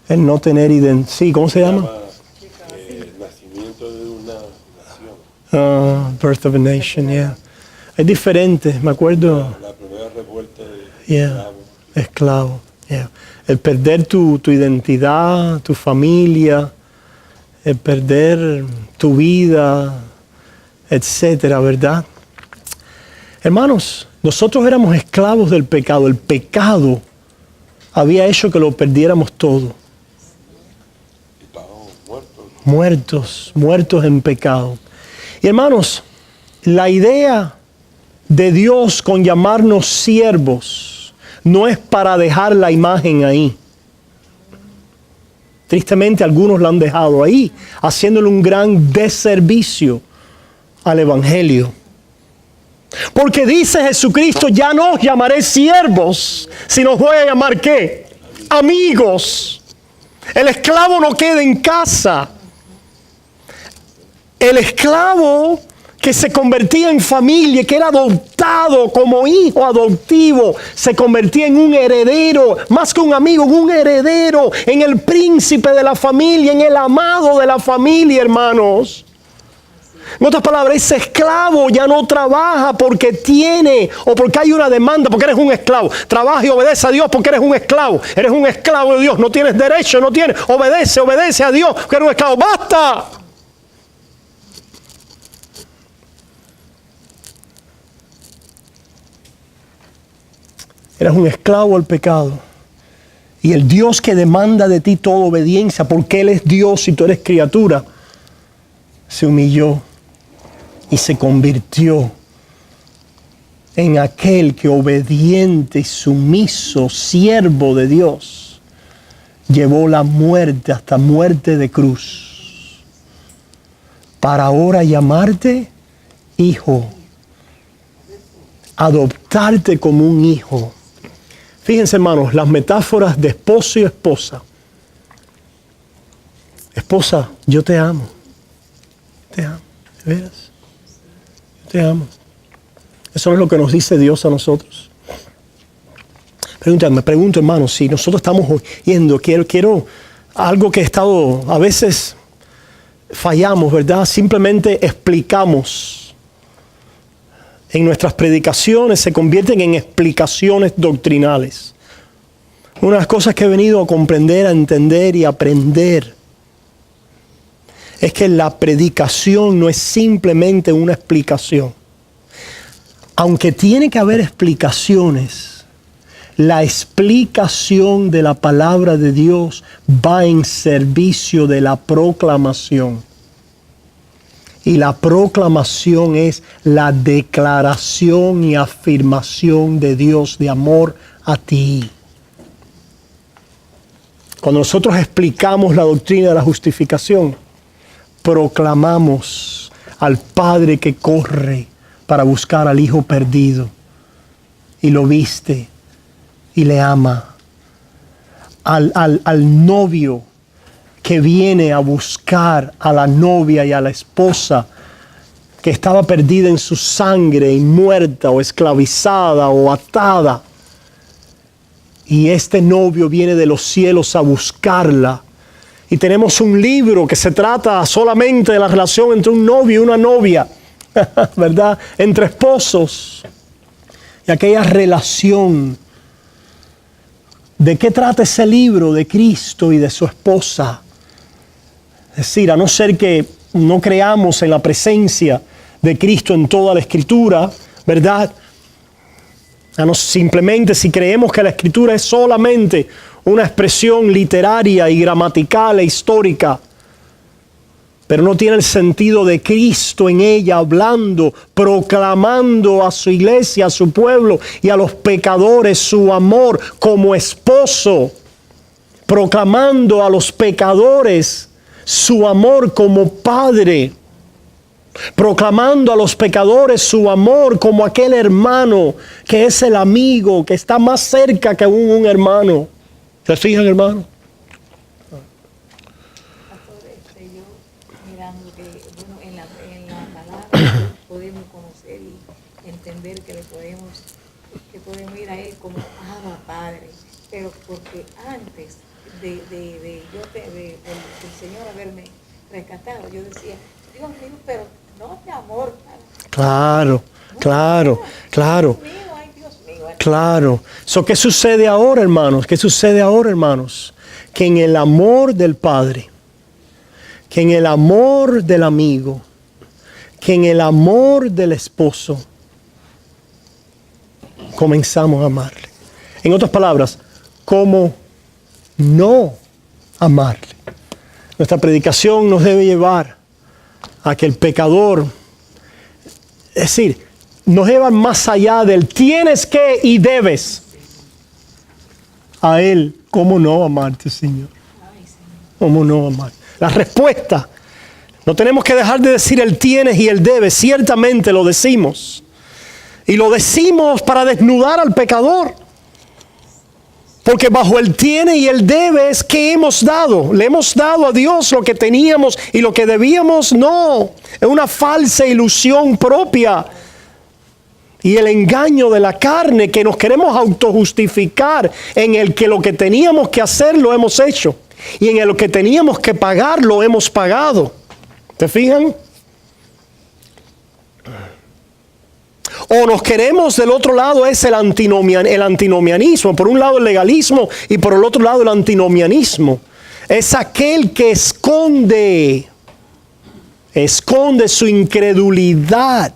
El no tener identidad. Sí, ¿cómo se llama? El nacimiento de una nación. Birth of a Nation, yeah. Es diferente, me acuerdo. La primera revuelta de esclavo. Yeah. El perder tu identidad, tu familia, el perder tu vida, etcétera, ¿verdad? Hermanos, nosotros éramos esclavos del pecado. El pecado había hecho que lo perdiéramos todo. Y estábamos muertos. Muertos en pecado. Y hermanos, la idea de Dios con llamarnos siervos no es para dejar la imagen ahí. Tristemente algunos la han dejado ahí, haciéndole un gran deservicio al Evangelio. Porque dice Jesucristo, ya no os llamaré siervos, sino os voy a llamar ¿qué? Amigos. El esclavo no queda en casa. El esclavo que se convertía en familia, que era adoptado como hijo adoptivo, se convertía en un heredero, más que un amigo, en un heredero, en el príncipe de la familia, en el amado de la familia, hermanos. En otras palabras, ese esclavo ya no trabaja porque tiene o porque hay una demanda, porque eres un esclavo. Trabaja y obedece a Dios porque eres un esclavo. Eres un esclavo de Dios, no tienes derecho, no tienes. Obedece a Dios porque eres un esclavo. ¡Basta! Eres un esclavo al pecado. Y el Dios que demanda de ti toda obediencia, porque Él es Dios y tú eres criatura, se humilló y se convirtió en aquel que obediente y sumiso, siervo de Dios, llevó la muerte hasta muerte de cruz, para ahora llamarte hijo, adoptarte como un hijo. Fíjense, hermanos, las metáforas de esposo y esposa. Esposa, yo te amo. Te amo, ¿de veras? Yo te amo. Eso no es lo que nos dice Dios a nosotros. Me pregunto, hermanos, si nosotros estamos oyendo, quiero algo que he estado, a veces fallamos, ¿verdad? Simplemente explicamos. En nuestras predicaciones se convierten en explicaciones doctrinales. Una de las cosas que he venido a comprender, a entender y a aprender es que la predicación no es simplemente una explicación. Aunque tiene que haber explicaciones, la explicación de la palabra de Dios va en servicio de la proclamación. Y la proclamación es la declaración y afirmación de Dios de amor a ti. Cuando nosotros explicamos la doctrina de la justificación, proclamamos al Padre que corre para buscar al Hijo perdido y lo viste y le ama. Al novio que viene a buscar a la novia y a la esposa que estaba perdida en su sangre y muerta o esclavizada o atada. Y este novio viene de los cielos a buscarla. Y tenemos un libro que se trata solamente de la relación entre un novio y una novia, ¿verdad? Entre esposos. Y aquella relación. ¿De qué trata ese libro? De Cristo y de su esposa. Es decir, a no ser que no creamos en la presencia de Cristo en toda la Escritura, ¿verdad? Simplemente si creemos que la Escritura es solamente una expresión literaria y gramatical e histórica, pero no tiene el sentido de Cristo en ella, hablando, proclamando a su iglesia, a su pueblo y a los pecadores su amor como esposo, proclamando a los pecadores su amor como padre, proclamando a los pecadores su amor como aquel hermano que es el amigo, que está más cerca que un hermano. ¿Se fijan, hermano? Pastor, yo mirando que bueno, en la palabra podemos conocer y entender que podemos ir a Él como Abba Padre, pero porque antes del Señor haberme rescatado, yo decía, Dios mío, pero no de amor. Claro. Claro. ¿Qué sucede ahora, hermanos? ¿Qué sucede ahora, hermanos? Que en el amor del Padre, que en el amor del amigo, que en el amor del esposo, comenzamos a amarle. En otras palabras, ¿cómo no amarle? Nuestra predicación nos debe llevar a que el pecador, es decir, nos lleva más allá del tienes que y debes. A Él, ¿cómo no amarte, Señor? ¿Cómo no amarte? La respuesta, no tenemos que dejar de decir el tienes y el debes. Ciertamente lo decimos. Y lo decimos para desnudar al pecador. Porque bajo el tiene y el debe es que hemos dado. Le hemos dado a Dios lo que teníamos y lo que debíamos. No, es una falsa ilusión propia. Y el engaño de la carne que nos queremos autojustificar en el que lo que teníamos que hacer lo hemos hecho. Y en el que teníamos que pagar lo hemos pagado. ¿Te fijan? O nos queremos del otro lado es el antinomianismo. Por un lado el legalismo y por el otro lado el antinomianismo. Es aquel que esconde su incredulidad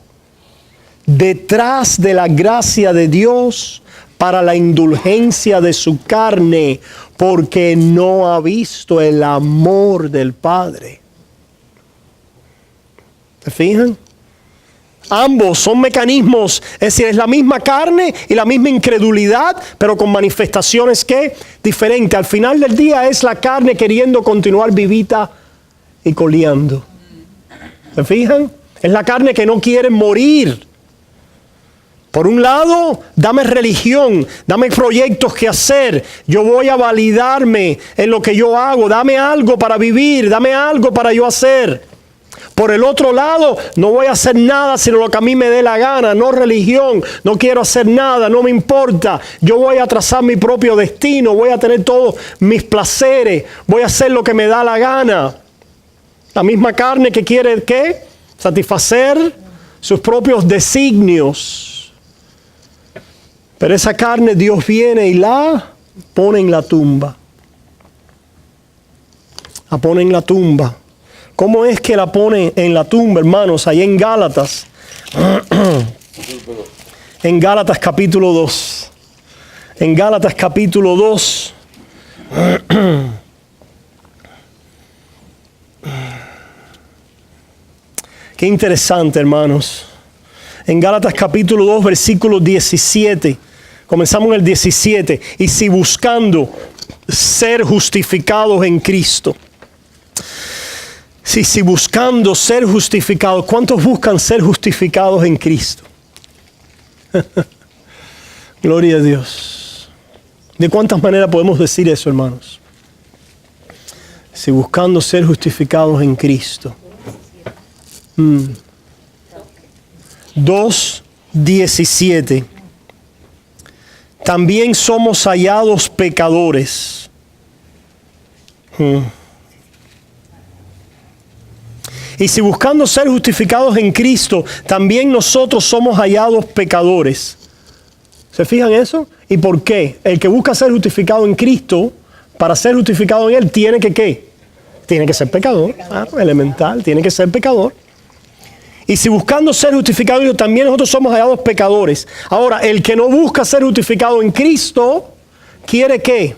detrás de la gracia de Dios para la indulgencia de su carne, porque no ha visto el amor del Padre. ¿Se fijan? Ambos son mecanismos, es decir, es la misma carne y la misma incredulidad, pero con manifestaciones que diferentes. Al final del día es la carne queriendo continuar vivita y coleando. ¿Se fijan? Es la carne que no quiere morir. Por un lado, dame religión, dame proyectos que hacer. Yo voy a validarme en lo que yo hago. Dame algo para vivir, dame algo para yo hacer. Por el otro lado, no voy a hacer nada sino lo que a mí me dé la gana, no religión, no quiero hacer nada, no me importa. Yo voy a trazar mi propio destino, voy a tener todos mis placeres, voy a hacer lo que me da la gana. La misma carne que quiere, ¿qué? Satisfacer sus propios designios. Pero esa carne Dios viene y la pone en la tumba. La pone en la tumba. ¿Cómo es que la pone en la tumba, hermanos? Ahí en Gálatas. En Gálatas capítulo 2. En Gálatas capítulo 2. Qué interesante, hermanos. En Gálatas capítulo 2, versículo 17. Comenzamos en el 17. Y si buscando ser justificados en Cristo. Si buscando ser justificados, ¿cuántos buscan ser justificados en Cristo? Gloria a Dios. ¿De cuántas maneras podemos decir eso, hermanos? Si buscando ser justificados en Cristo. 2:17. También somos hallados pecadores. Y si buscando ser justificados en Cristo, también nosotros somos hallados pecadores. ¿Se fijan eso? ¿Y por qué? El que busca ser justificado en Cristo, para ser justificado en Él, tiene que ¿qué? Tiene que ser pecador. Elemental, tiene que ser pecador. Y si buscando ser justificado en Dios, también nosotros somos hallados pecadores. Ahora, el que no busca ser justificado en Cristo, ¿quiere qué?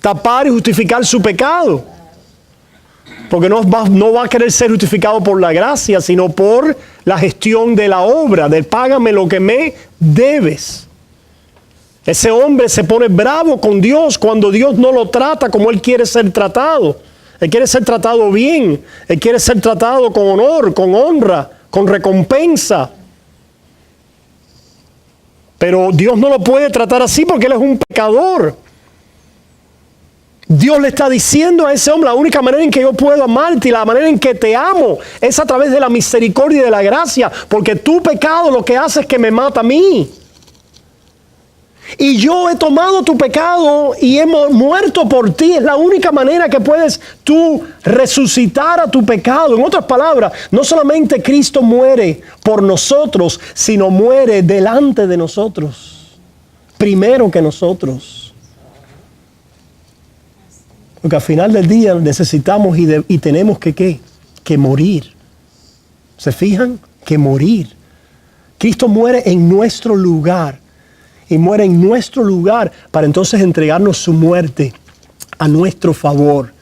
Tapar y justificar su pecado. Porque no va a querer ser justificado por la gracia, sino por la gestión de la obra, del págame lo que me debes. Ese hombre se pone bravo con Dios cuando Dios no lo trata como él quiere ser tratado. Él quiere ser tratado bien, él quiere ser tratado con honor, con honra, con recompensa. Pero Dios no lo puede tratar así porque él es un pecador. Dios le está diciendo a ese hombre, la única manera en que yo puedo amarte y la manera en que te amo es a través de la misericordia y de la gracia, porque tu pecado lo que hace es que me mata a mí. Y yo he tomado tu pecado y he muerto por ti. Es la única manera que puedes tú resucitar a tu pecado. En otras palabras, no solamente Cristo muere por nosotros, sino muere delante de nosotros, primero que nosotros. Porque al final del día necesitamos y tenemos que morir. ¿Se fijan? Que morir. Cristo muere en nuestro lugar. Y muere en nuestro lugar para entonces entregarnos su muerte a nuestro favor.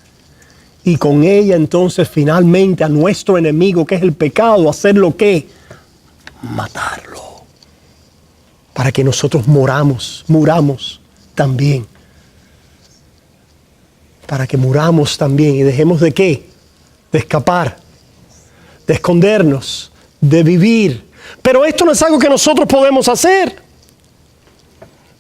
Y con ella entonces finalmente a nuestro enemigo, que es el pecado, hacerlo ¿qué? Matarlo. Para que nosotros muramos también. Para que muramos también y dejemos de ¿qué? De escapar, de escondernos, de vivir. Pero esto no es algo que nosotros podemos hacer.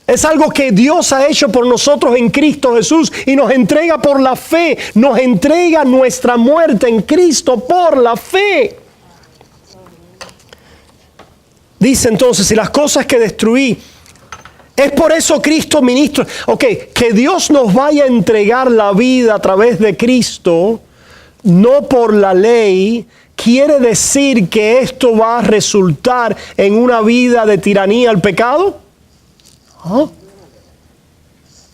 Es algo que Dios ha hecho por nosotros en Cristo Jesús y nos entrega por la fe. Nos entrega nuestra muerte en Cristo por la fe. Dice entonces, si las cosas que destruí, es por eso Cristo ministro. Ok, que Dios nos vaya a entregar la vida a través de Cristo, no por la ley, quiere decir que esto va a resultar en una vida de tiranía al pecado. ¿Oh?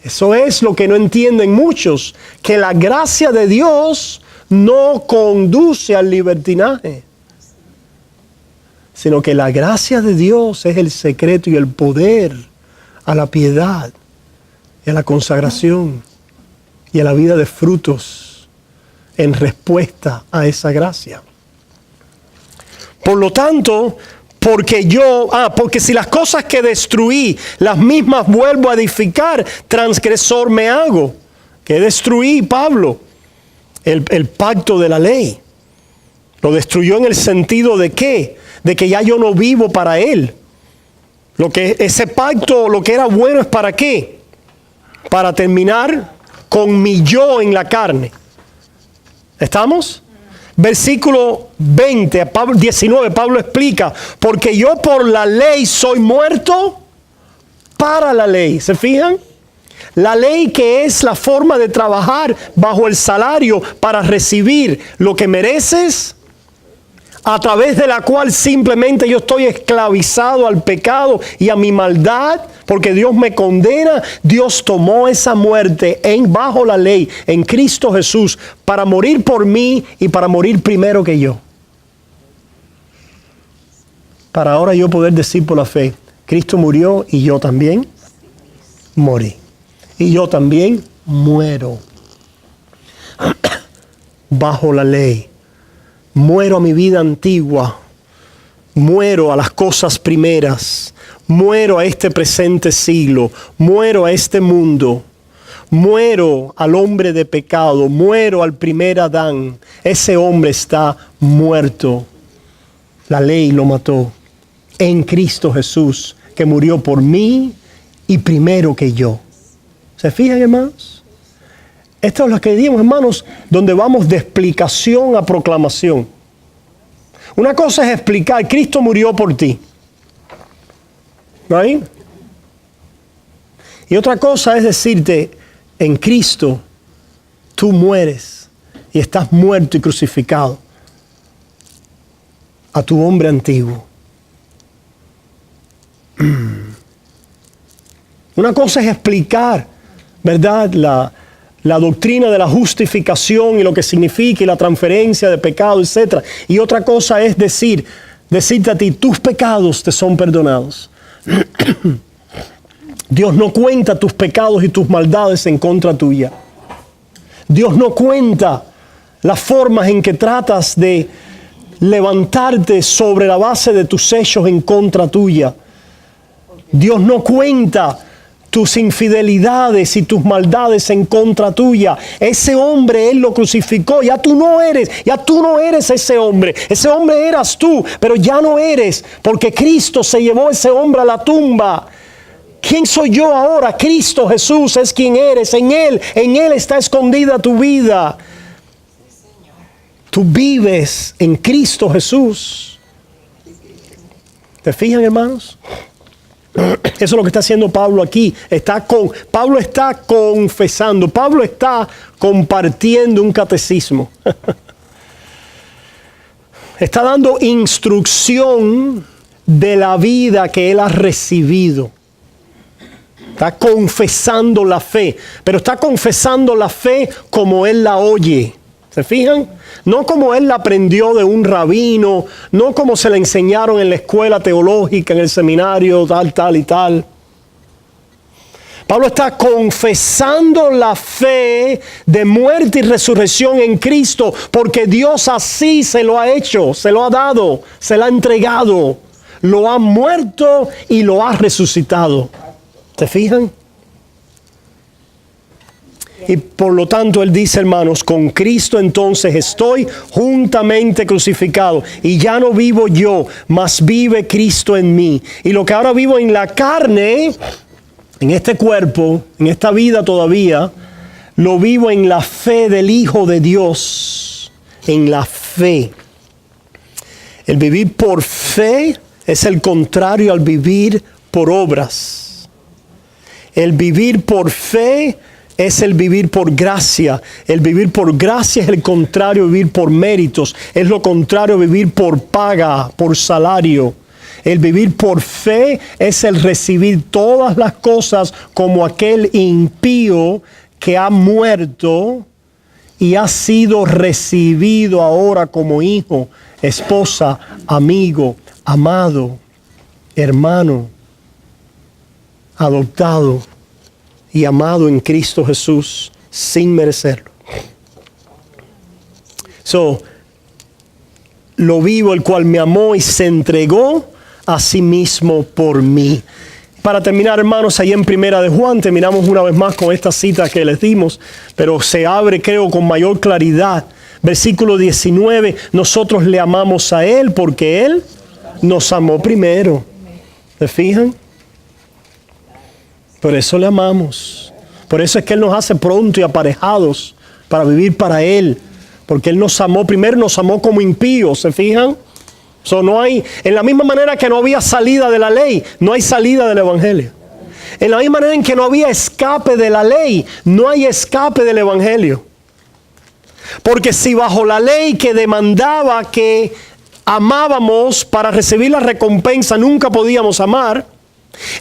Eso es lo que no entienden muchos, que la gracia de Dios no conduce al libertinaje, sino que la gracia de Dios es el secreto y el poder a la piedad y a la consagración y a la vida de frutos en respuesta a esa gracia. Por lo tanto, porque si las cosas que destruí, las mismas vuelvo a edificar, transgresor me hago. ¿Qué destruí, Pablo? El pacto de la ley. Lo destruyó en el sentido de ¿qué? De que ya yo no vivo para él. Ese pacto, lo que era bueno es ¿para qué? Para terminar con mi yo en la carne. ¿Estamos? Versículo 19, Pablo explica, porque yo por la ley soy muerto para la ley. ¿Se fijan? La ley, que es la forma de trabajar bajo el salario para recibir lo que mereces, a través de la cual simplemente yo estoy esclavizado al pecado y a mi maldad, porque Dios me condena. Dios tomó esa muerte bajo la ley en Cristo Jesús para morir por mí y para morir primero que yo. Para ahora yo poder decir por la fe, Cristo murió y yo también morí. Y yo también muero bajo la ley. Muero a mi vida antigua, muero a las cosas primeras, muero a este presente siglo, muero a este mundo, muero al hombre de pecado, muero al primer Adán. Ese hombre está muerto. La ley lo mató en Cristo Jesús, que murió por mí y primero que yo. ¿Se fijan, hermanos? Esto es lo que dijimos, hermanos, donde vamos de explicación a proclamación. Una cosa es explicar, Cristo murió por ti. ¿Right? Y otra cosa es decirte, en Cristo tú mueres y estás muerto y crucificado a tu hombre antiguo. Una cosa es explicar, ¿verdad?, la doctrina de la justificación y lo que significa y la transferencia de pecado, etc. Y otra cosa es decirte a ti, tus pecados te son perdonados. Dios no cuenta tus pecados y tus maldades en contra tuya. Dios no cuenta las formas en que tratas de levantarte sobre la base de tus hechos en contra tuya. Dios no cuenta tus infidelidades y tus maldades en contra tuya. Ese hombre Él lo crucificó. Ya tú no eres ese hombre. Ese hombre eras tú, pero ya no eres, porque Cristo se llevó ese hombre a la tumba. ¿Quién soy yo ahora? Cristo Jesús es quien eres. En Él está escondida tu vida. Tú vives en Cristo Jesús. ¿Te fijan, hermanos? Eso es lo que está haciendo Pablo aquí. Pablo está confesando, Pablo está compartiendo un catecismo. Está dando instrucción de la vida que él ha recibido. Está confesando la fe, pero está confesando la fe como él la oye. ¿Se fijan? No como él la aprendió de un rabino, no como se la enseñaron en la escuela teológica, en el seminario, tal y tal. Pablo está confesando la fe de muerte y resurrección en Cristo, porque Dios así se lo ha hecho, se lo ha dado, se lo ha entregado, lo ha muerto y lo ha resucitado. ¿Se fijan? Y por lo tanto él dice, hermanos, con Cristo entonces estoy juntamente crucificado y ya no vivo yo, mas vive Cristo en mí. Y lo que ahora vivo en la carne, en este cuerpo, en esta vida todavía, lo vivo en la fe del Hijo de Dios, en la fe. El vivir por fe es el contrario al vivir por obras. El vivir por fe es el vivir por gracia. El vivir por gracia es el contrario a vivir por méritos. Es lo contrario a vivir por paga, por salario. El vivir por fe es el recibir todas las cosas como aquel impío que ha muerto y ha sido recibido ahora como hijo, esposa, amigo, amado, hermano, adoptado y amado en Cristo Jesús sin merecerlo. Lo vivo el cual me amó y se entregó a sí mismo por mí. Para terminar, hermanos, ahí en Primera de Juan, terminamos una vez más con esta cita que les dimos, pero se abre, creo, con mayor claridad. Versículo 19, nosotros le amamos a Él porque Él nos amó primero. ¿Se fijan? Por eso le amamos. Por eso es que Él nos hace pronto y aparejados para vivir para Él. Porque Él nos amó primero, nos amó como impíos. ¿Se fijan? No hay, en la misma manera que no había salida de la ley, no hay salida del Evangelio. En la misma manera en que no había escape de la ley, no hay escape del Evangelio. Porque si bajo la ley que demandaba que amábamos para recibir la recompensa, nunca podíamos amar,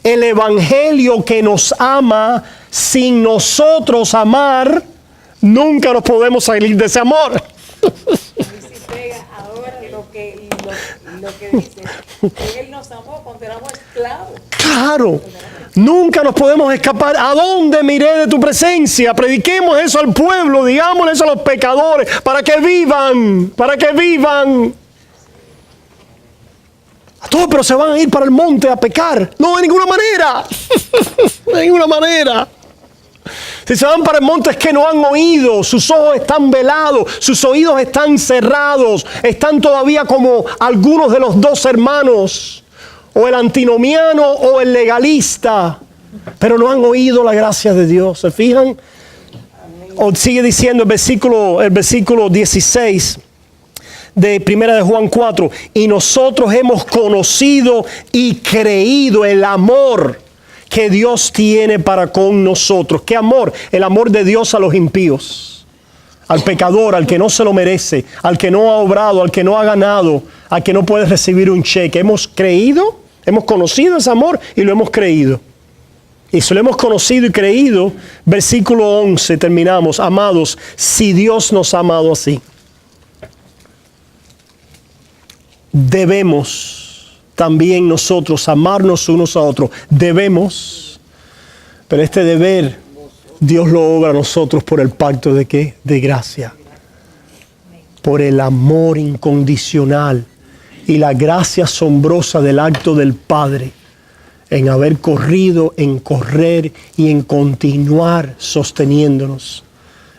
el Evangelio que nos ama sin nosotros amar, nunca nos podemos salir de ese amor. Ahora lo que dice, que Él nos amó cuando éramos esclavos. Claro, nunca nos podemos escapar. ¿A dónde me iré de tu presencia? Prediquemos eso al pueblo, digámosle eso a los pecadores, para que vivan, Todos, pero se van a ir para el monte a pecar. No, de ninguna manera. De ninguna manera. Si se van para el monte es que no han oído. Sus ojos están velados. Sus oídos están cerrados. Están todavía como algunos de los dos hermanos. O el antinomiano o el legalista. Pero no han oído la gracia de Dios. ¿Se fijan? O sigue diciendo el versículo 16. De Primera de Juan 4, y nosotros hemos conocido y creído el amor que Dios tiene para con nosotros. ¿Qué amor? El amor de Dios a los impíos, al pecador, al que no se lo merece, al que no ha obrado, al que no ha ganado, al que no puede recibir un cheque. Hemos creído, hemos conocido ese amor y lo hemos creído. Y si lo hemos conocido y creído, versículo 11 terminamos. Amados, si Dios nos ha amado así, debemos también nosotros amarnos unos a otros. Debemos, pero este deber Dios lo obra a nosotros por el pacto de ¿qué? De gracia. Por el amor incondicional y la gracia asombrosa del acto del Padre en haber corrido, en correr y en continuar sosteniéndonos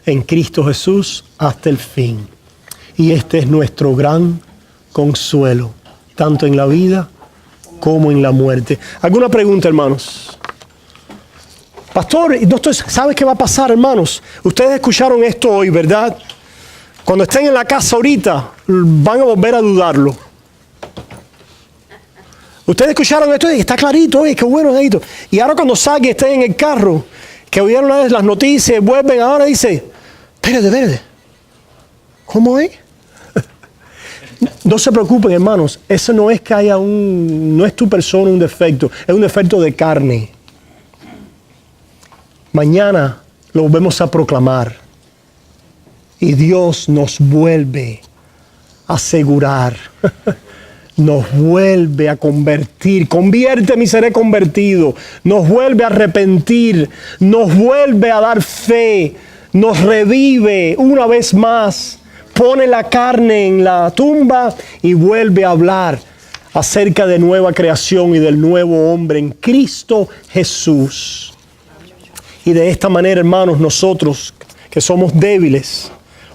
en Cristo Jesús hasta el fin. Y este es nuestro gran consuelo, tanto en la vida como en la muerte. ¿Alguna pregunta, hermanos? Pastor, ¿sabes qué va a pasar, hermanos? Ustedes escucharon esto hoy, ¿verdad? Cuando estén en la casa ahorita, van a volver a dudarlo. Ustedes escucharon esto y está clarito, oye, qué bueno es esto. Y ahora cuando salgan y estén en el carro, que oyeron las noticias, vuelven ahora y dicen, espérate, ¿cómo es? No se preocupen, hermanos, eso no es que haya no es tu persona un defecto, es un defecto de carne. Mañana lo volvemos a proclamar y Dios nos vuelve a asegurar nos vuelve a convertir. Conviérteme y seré convertido. Nos vuelve a arrepentir, nos vuelve a dar fe, nos revive una vez más, pone la carne en la tumba y vuelve a hablar acerca de nueva creación y del nuevo hombre en Cristo Jesús. Y de esta manera, hermanos, nosotros que somos débiles,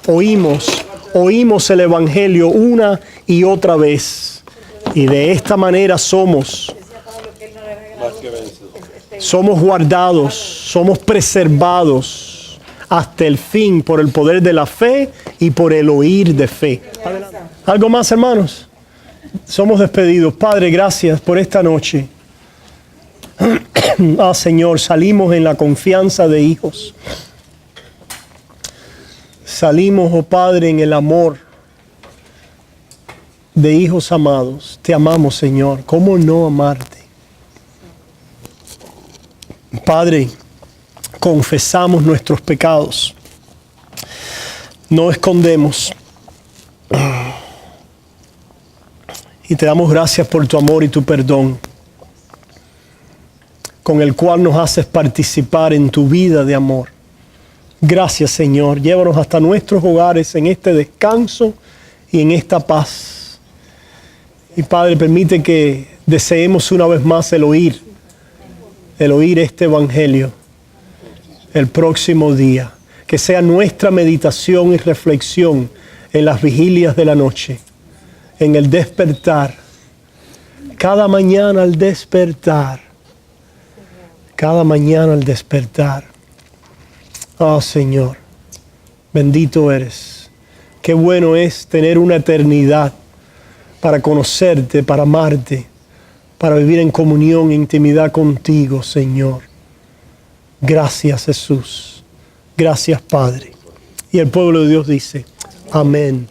oímos el Evangelio una y otra vez. Y de esta manera somos guardados, somos preservados hasta el fin por el poder de la fe y por el oír de fe. ¿Algo más, hermanos? Somos despedidos. Padre, gracias por esta noche. Señor, salimos en la confianza de hijos. Salimos, oh Padre, en el amor de hijos amados. Te amamos, Señor. ¿Cómo no amarte? Padre, confesamos nuestros pecados. No escondemos. Y te damos gracias por tu amor y tu perdón, con el cual nos haces participar en tu vida de amor. Gracias, Señor. Llévanos hasta nuestros hogares en este descanso y en esta paz. Y Padre, permite que deseemos una vez más el oír este Evangelio el próximo día. Que sea nuestra meditación y reflexión en las vigilias de la noche, en el despertar, cada mañana al despertar. Cada mañana al despertar. Oh Señor, bendito eres. Qué bueno es tener una eternidad para conocerte, para amarte, para vivir en comunión e intimidad contigo, Señor. Gracias, Jesús. Gracias, Padre. Y el pueblo de Dios dice, amén.